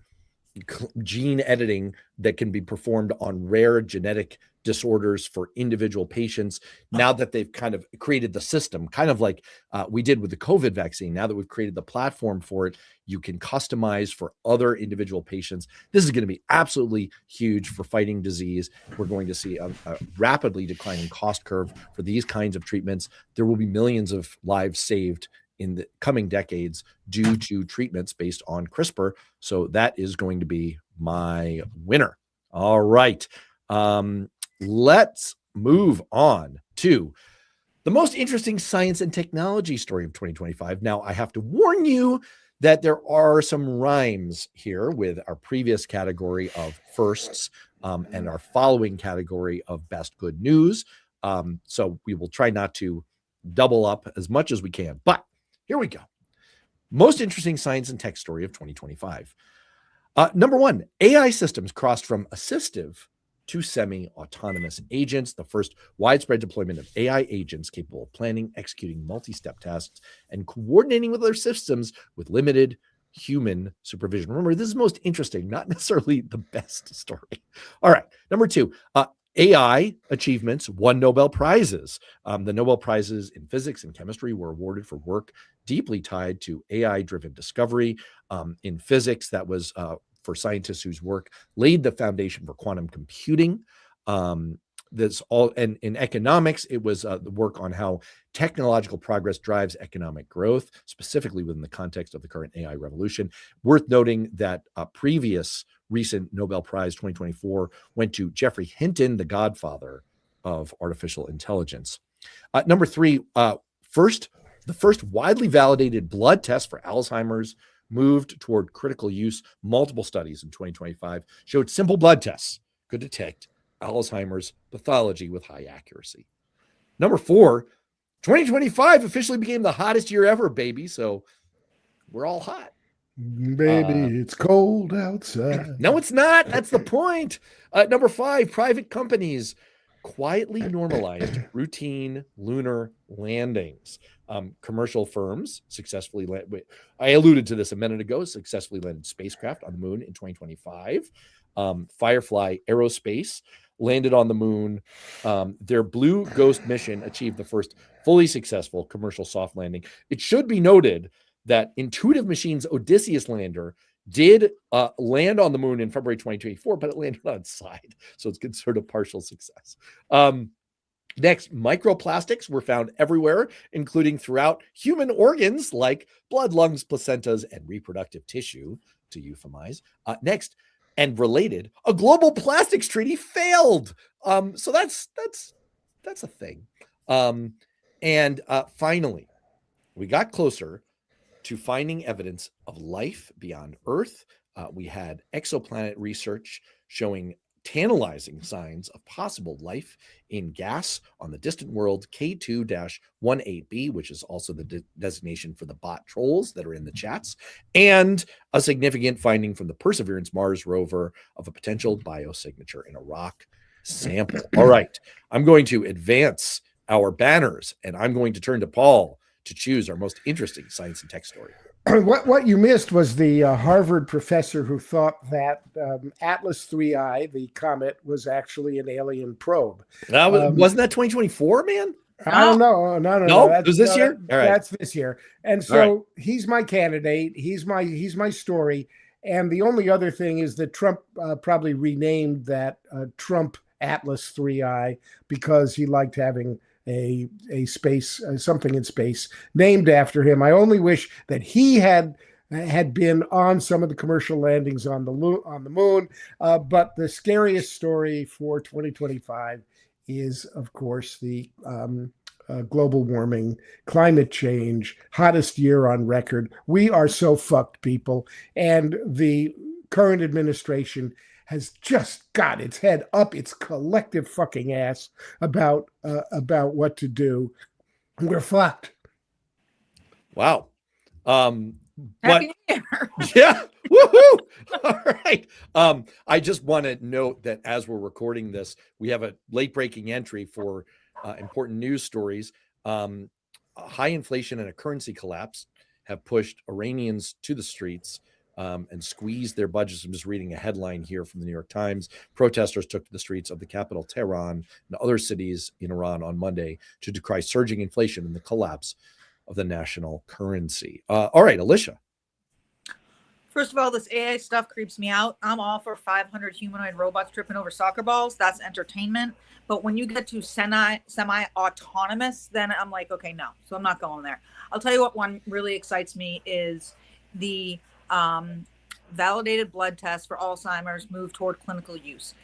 A: gene editing that can be performed on rare genetic disorders for individual patients. Now that they've kind of created the system, kind of like we did with the COVID vaccine, now that we've created the platform for it, you can customize for other individual patients. This is going to be absolutely huge for fighting disease. We're going to see a rapidly declining cost curve for these kinds of treatments. There will be millions of lives saved in the coming decades due to treatments based on CRISPR. So that is going to be my winner. All right. Let's move on to the most interesting science and technology story of 2025. Now, I have to warn you that there are some rhymes here with our previous category of firsts and our following category of best good news. So we will try not to double up as much as we can. But here we go. Most interesting science and tech story of 2025. Number one, AI systems crossed from assistive to semi-autonomous agents, the first widespread deployment of AI agents capable of planning, executing multi-step tasks, and coordinating with other systems with limited human supervision. Remember, this is most interesting, not necessarily the best story. All right, number two, AI achievements won Nobel Prizes. The Nobel Prizes in physics and chemistry were awarded for work deeply tied to AI-driven discovery. In physics, that was for scientists whose work laid the foundation for quantum computing. That's all, and in economics, it was the work on how technological progress drives economic growth, specifically within the context of the current AI revolution. Worth noting that previous recent Nobel Prize 2024 went to Geoffrey Hinton, the godfather of artificial intelligence. Number three, the first widely validated blood test for Alzheimer's moved toward critical use. Multiple studies in 2025 showed simple blood tests could detect Alzheimer's pathology with high accuracy. Number four, 2025 officially became the hottest year ever, baby. So we're all hot.
C: Baby, it's cold outside.
A: No, it's not. That's the point. Number five, private companies quietly normalized routine lunar landings. Commercial firms successfully I alluded to this a minute ago, successfully landed spacecraft on the moon in 2025. Firefly Aerospace landed on the moon. Their Blue Ghost mission achieved the first fully successful commercial soft landing. It should be noted that Intuitive Machines' Odysseus lander did land on the moon in February 2024, but it landed on its side. So it's considered a partial success. Next, microplastics were found everywhere, including throughout human organs like blood, lungs, placentas, and reproductive tissue, to euphemize. Next, and related, a global plastics treaty failed. So that's a thing. And finally, we got closer to finding evidence of life beyond Earth. We had exoplanet research showing tantalizing signs of possible life in gas on the distant world K2-18b, which is also the designation for the bot trolls that are in the chats, and a significant finding from the Perseverance Mars rover of a potential biosignature in a rock sample. All right, I'm going to advance our banners, and I'm going to turn to Paul to choose our most interesting science and tech story.
C: What you missed was the Harvard professor who thought that Atlas 3I, the comet, was actually an alien probe.
A: Wasn't that 2024, man?
C: I don't know. No.
A: It was this year? All right.
C: That's this year. And so he's my candidate. He's my story. And the only other thing is that Trump probably renamed that Trump Atlas 3I because he liked having a space, something in space named after him. I only wish that he had been on some of the commercial landings on the moon. But the scariest story for 2025 is, of course, the global warming, climate change, hottest year on record. We are so fucked, people. And the current administration has just got its head up its collective fucking ass about what to do. We're fucked.
A: Wow.
B: Happy New Year.
A: Yeah. Woohoo. All right. I just want to note that as we're recording this, we have a late breaking entry for important news stories. High inflation and a currency collapse have pushed Iranians to the streets and squeeze their budgets. I'm just reading a headline here from the New York Times. Protesters took to the streets of the capital, Tehran, and other cities in Iran on Monday to decry surging inflation and the collapse of the national currency. All right, Alicia.
B: First of all, this AI stuff creeps me out. I'm all for 500 humanoid robots tripping over soccer balls. That's entertainment. But when you get to semi-autonomous, then I'm like, okay, no. So I'm not going there. I'll tell you what one really excites me is the validated blood test for Alzheimer's move toward clinical use.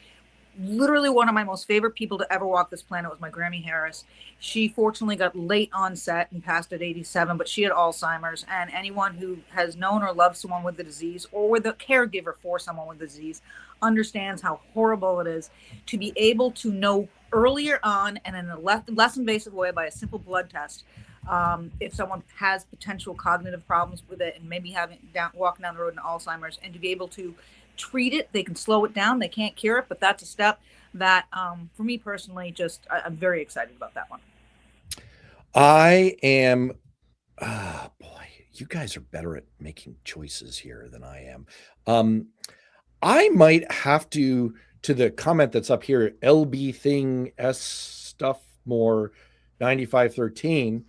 B: Literally one of my most favorite people to ever walk this planet was my Grammy Harris. She fortunately got late onset and passed at 87, but she had Alzheimer's. And anyone who has known or loved someone with the disease or with a caregiver for someone with the disease understands how horrible it is to be able to know earlier on and in a less invasive way by a simple blood test if someone has potential cognitive problems with it and maybe walking down the road in Alzheimer's, and to be able to treat it. They can slow it down. They can't cure it, but that's a step that, for me personally, I'm very excited about that one.
A: I am, boy, you guys are better at making choices here than I am. I might have to the comment that's up here, LB thing S stuff more 9513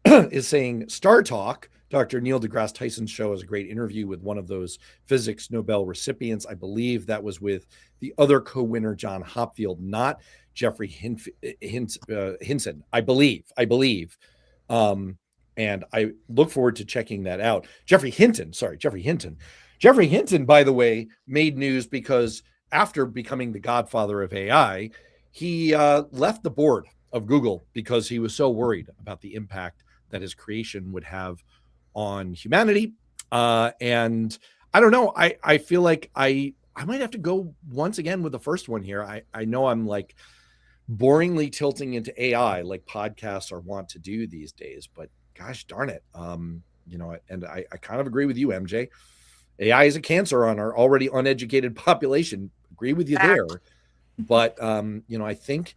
A: is saying Star Talk. Dr. Neil deGrasse Tyson's show is a great interview with one of those physics Nobel recipients. I believe that was with the other co-winner, John Hopfield, not Jeffrey Hinton. I believe. And I look forward to checking that out. Jeffrey Hinton, by the way, made news because after becoming the godfather of AI, he left the board of Google because he was so worried about the impact that his creation would have on humanity. And I don't know, I feel like I might have to go once again with the first one here. I know I'm like boringly tilting into AI like podcasts are wont to do these days, but gosh darn it. And I kind of agree with you, MJ. AI is a cancer on our already uneducated population. Agree with you there. But I think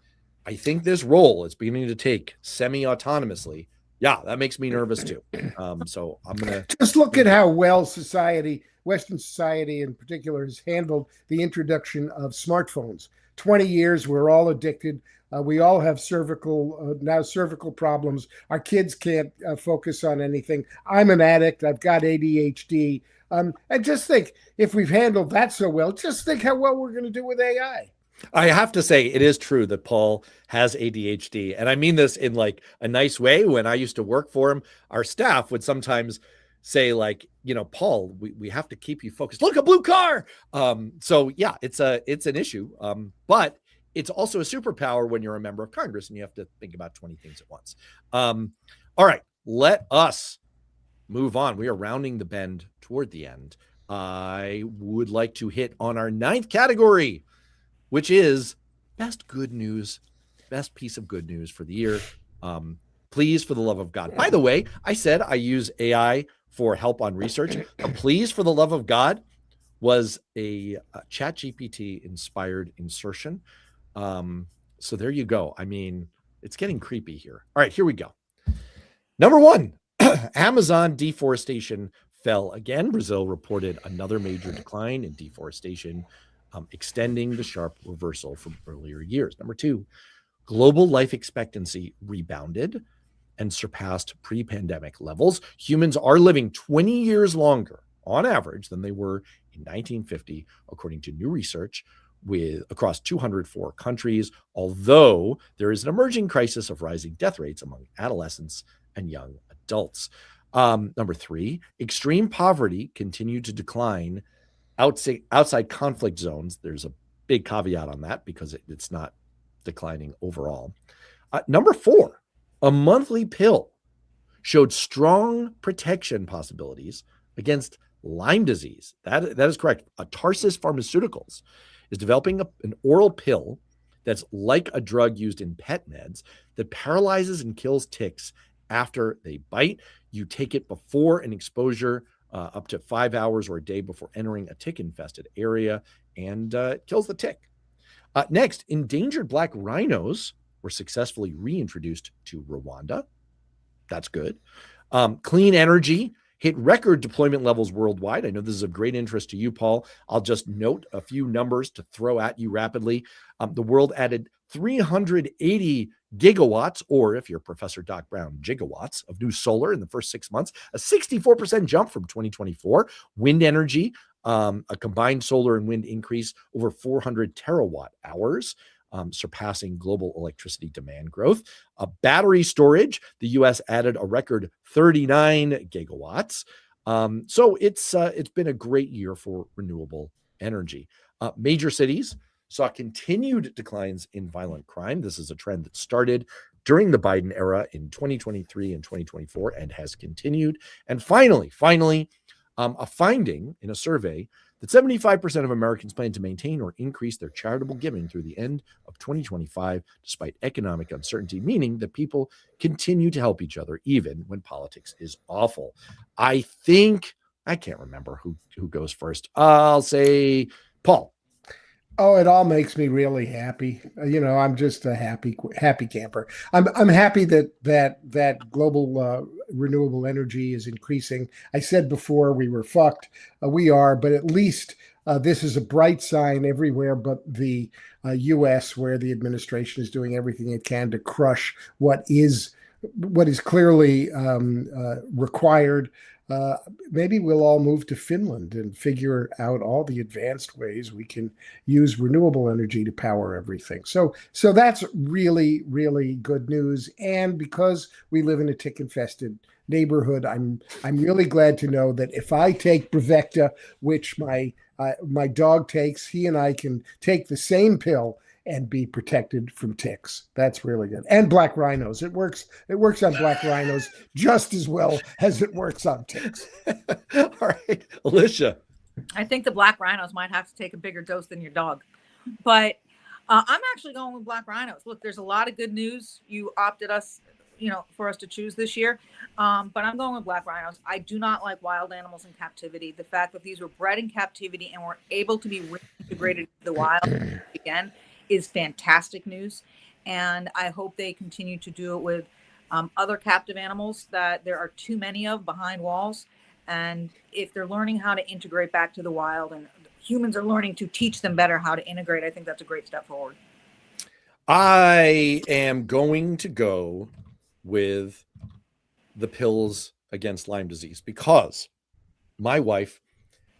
A: this role is beginning to take semi-autonomously. Yeah, that makes me nervous too. So I'm gonna
C: just look at how well Western society in particular, has handled the introduction of smartphones. 20 years, we're all addicted. We all have cervical problems. Our kids can't focus on anything. I'm an addict. I've got ADHD. And just think, if we've handled that so well, just think how well we're going to do with AI.
A: I have to say, it is true that Paul has ADHD. And I mean this in like a nice way. When I used to work for him, our staff would sometimes say like, Paul, we have to keep you focused. Look, a blue car. So yeah, it's an issue. But it's also a superpower when you're a member of Congress and you have to think about 20 things at once. All right, let us move on. We are rounding the bend toward the end. I would like to hit on our 9th category, which is best piece of good news for the year. Please, for the love of God. By the way, I said I use AI for help on research. Please, for the love of God was a ChatGPT inspired insertion. So there you go. I mean, it's getting creepy here. All right, here we go. Number 1, Amazon deforestation fell again. Brazil reported another major decline in deforestation, extending the sharp reversal from earlier years. Number 2, global life expectancy rebounded and surpassed pre-pandemic levels. Humans are living 20 years longer on average than they were in 1950, according to new research across 204 countries, although there is an emerging crisis of rising death rates among adolescents and young adults. Number 3, extreme poverty continued to decline outside conflict zones. There's a big caveat on that because it's not declining overall. Number 4, a monthly pill showed strong protection possibilities against Lyme disease. That is correct. Tarsus Pharmaceuticals is developing an oral pill that's like a drug used in pet meds that paralyzes and kills ticks after they bite. You take it before an exposure, up to 5 hours or a day before entering a tick-infested area, and kills the tick. Next, endangered black rhinos were successfully reintroduced to Rwanda. That's good. Clean energy hit record deployment levels worldwide. I know this is of great interest to you, Paul. I'll just note a few numbers to throw at you rapidly. The world added 380 gigawatts, or if you're Professor Doc Brown, gigawatts of new solar in the first 6 months, a 64% jump from 2024. Wind energy, a combined solar and wind increase over 400 terawatt hours, surpassing global electricity demand growth. Battery storage, the U.S. added a record 39 gigawatts. So it's been a great year for renewable energy. Major cities saw continued declines in violent crime. This is a trend that started during the Biden era in 2023 and 2024 and has continued. And finally, a finding in a survey that 75% of Americans plan to maintain or increase their charitable giving through the end of 2025, despite economic uncertainty, meaning that people continue to help each other even when politics is awful. I can't remember who goes first. I'll say Paul.
C: Oh, it all makes me really happy. I'm just a happy camper. I'm happy that global renewable energy is increasing. I said before we were fucked. We are, but at least this is a bright sign everywhere but the U.S., where the administration is doing everything it can to crush what is clearly required. Maybe we'll all move to Finland and figure out all the advanced ways we can use renewable energy to power everything. So that's really, really good news. And because we live in a tick-infested neighborhood, I'm really glad to know that if I take Brevecta, which my dog takes, he and I can take the same pill and be protected from ticks. That's really good. And black rhinos. It works on black rhinos just as well as it works on ticks.
A: All right, Alicia.
B: I think the black rhinos might have to take a bigger dose than your dog. But I'm actually going with black rhinos. Look, there's a lot of good news. You opted us, for us to choose this year. But I'm going with black rhinos. I do not like wild animals in captivity. The fact that these were bred in captivity and were able to be reintegrated into the wild again is fantastic news. And I hope they continue to do it with other captive animals that there are too many of behind walls. And if they're learning how to integrate back to the wild and humans are learning to teach them better how to integrate, I think that's a great step forward.
A: I am going to go with the pills against Lyme disease because my wife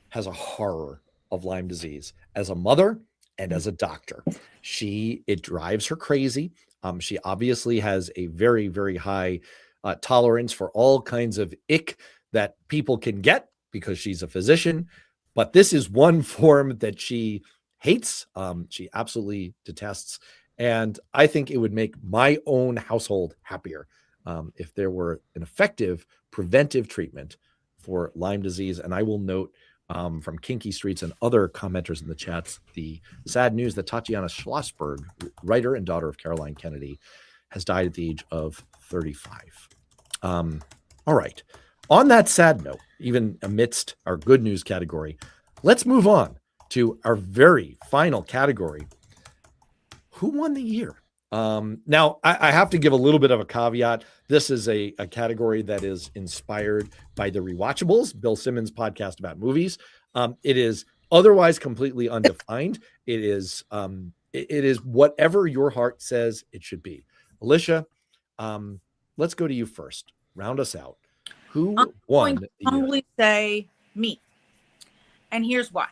A: has a horror of Lyme disease as a mother and as a doctor. It drives her crazy. She obviously has a very, very high tolerance for all kinds of ick that people can get because she's a physician. But this is one form that she hates. She absolutely detests. And I think it would make my own household happier if there were an effective preventive treatment for Lyme disease. And I will note from Kinky Streets and other commenters in the chats, the sad news that Tatiana Schlossberg, writer and daughter of Caroline Kennedy, has died at the age of 35. All right. On that sad note, even amidst our good news category, let's move on to our very final category. Who won the year? Now, I have to give a little bit of a caveat. This is a category that is inspired by The Rewatchables, Bill Simmons' podcast about movies. It is otherwise completely undefined. It is whatever your heart says it should be. Alicia, let's go to you first. Round us out. Who won the year?
B: I'm going to say me. And here's why.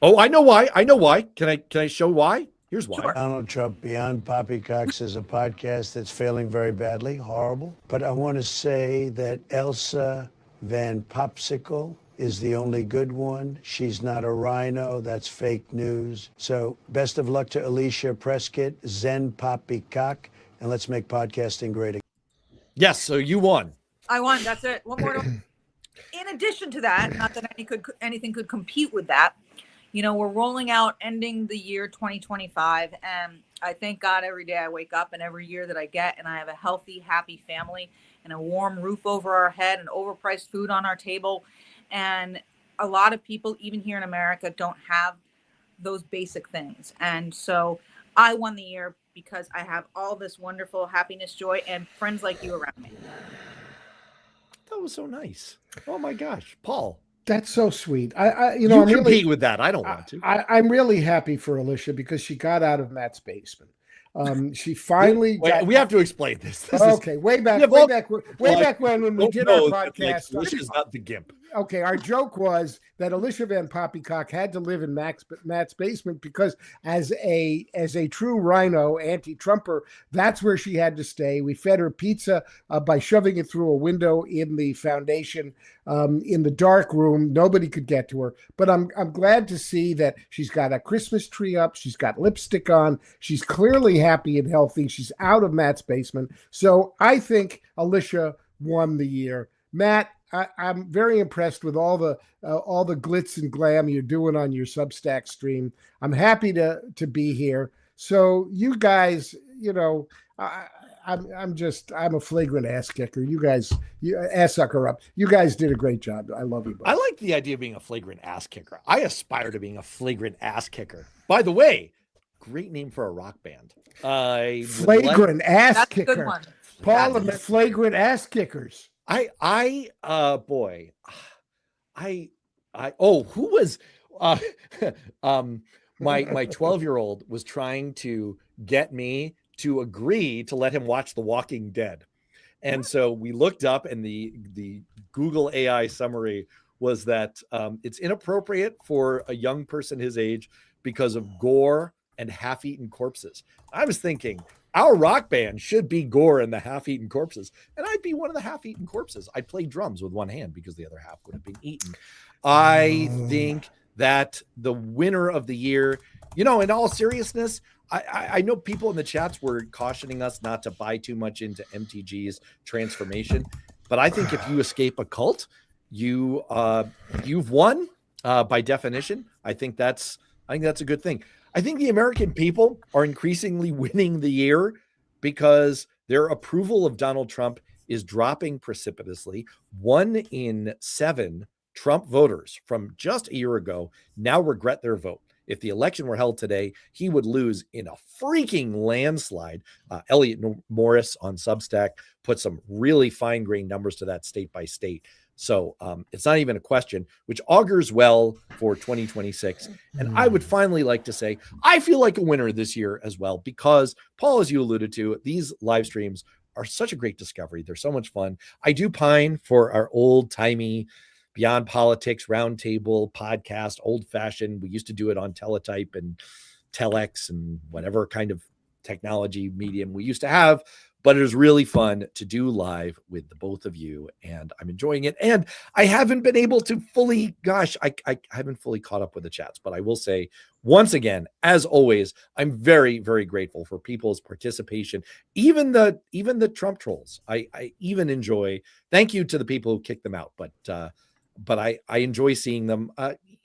A: Oh, I know why. Can I show why? Here's why.
B: Sure.
D: Donald Trump Beyond Poppycocks is a podcast that's failing very badly, horrible. But I want to say that Elsa Van Popsicle is the only good one. She's not a rhino. That's fake news. So best of luck to Alicia Prescott Xanthopolous, and let's make podcasting great again.
A: Yes, so you won.
B: I won. That's it. One more. In addition to that, not that anything could compete with that. We're rolling out ending the year 2025. And I thank God every day I wake up and every year that I get, and I have a healthy, happy family and a warm roof over our head and overpriced food on our table. And a lot of people, even here in America, don't have those basic things. And so I won the year because I have all this wonderful happiness, joy, and friends like you around me.
A: That That was so nice. Oh my gosh, Paul.
C: That's so sweet.
A: You
C: I'm
A: compete
C: really,
A: with that. I don't want to.
C: I'm really happy for Alicia because she got out of Matt's basement. She finally
A: Wait,
C: got.
A: we have to explain this. This
C: Okay, way back when we did our podcast.
A: Alicia's not the gimp.
C: Okay, our joke was that Alicia Van Poppycock had to live in Matt's basement because as a true rhino anti-Trumper, that's where she had to stay. We fed her pizza by shoving it through a window in the foundation in the dark room. Nobody could get to her. But I'm glad to see that she's got a Christmas tree up. She's got lipstick on. She's clearly happy and healthy. She's out of Matt's basement. So I think Alicia won the year. Matt, I'm very impressed with all the glitz and glam you're doing on your Substack stream. I'm happy to be here. So you guys, I'm a flagrant ass kicker. You guys, ass sucker up. You guys did a great job. I love you both.
A: I like the idea of being a flagrant ass kicker. I aspire to being a flagrant ass kicker. By the way, great name for a rock band.
C: Flagrant ass
B: That's
C: kicker.
B: a good one.
C: Paul and the flagrant ass kickers.
A: Who was my 12-year-old was trying to get me to agree to let him watch The Walking Dead. And so we looked up, and the Google AI summary was that it's inappropriate for a young person his age because of gore and half-eaten corpses. I was thinking, our rock band should be gore and the half-eaten corpses. And I'd be one of the half-eaten corpses. I'd play drums with one hand because the other half would have been eaten. I think that the winner of the year, in all seriousness, I know people in the chats were cautioning us not to buy too much into MTG's transformation. But I think if you escape a cult, you've won by definition. I think that's a good thing. I think the American people are increasingly winning the year because their approval of Donald Trump is dropping precipitously. 1 in 7 Trump voters from just a year ago now regret their vote. If the election were held today, he would lose in a freaking landslide. Elliot Morris on Substack put some really fine-grained numbers to that state by state. So it's not even a question, which augurs well for 2026. And I would finally like to say, I feel like a winner this year as well, because Paul, as you alluded to, these live streams are such a great discovery. They're so much fun. I do pine for our old timey Beyond Politics Roundtable podcast, old fashioned. We used to do it on teletype and telex and whatever kind of technology medium we used to have. But it was really fun to do live with the both of you, and I'm enjoying it. And I haven't been able to fully, I haven't fully caught up with the chats, but I will say once again, as always, I'm very, very grateful for people's participation. Even the Trump trolls, I even enjoy. Thank you to the people who kicked them out, but I enjoy seeing them.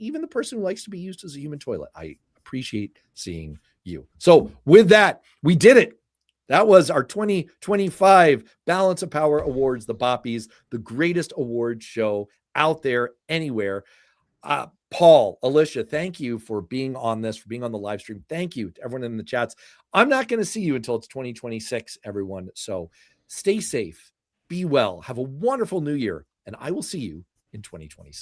A: Even the person who likes to be used as a human toilet, I appreciate seeing you. So with that, we did it. That was our 2025 Balance of Power Awards, the Boppies, the greatest award show out there anywhere. Paul, Alicia, thank you for being on this, for being on the live stream. Thank you to everyone in the chats. I'm not going to see you until it's 2026, everyone. So stay safe, be well, have a wonderful new year, and I will see you in 2026.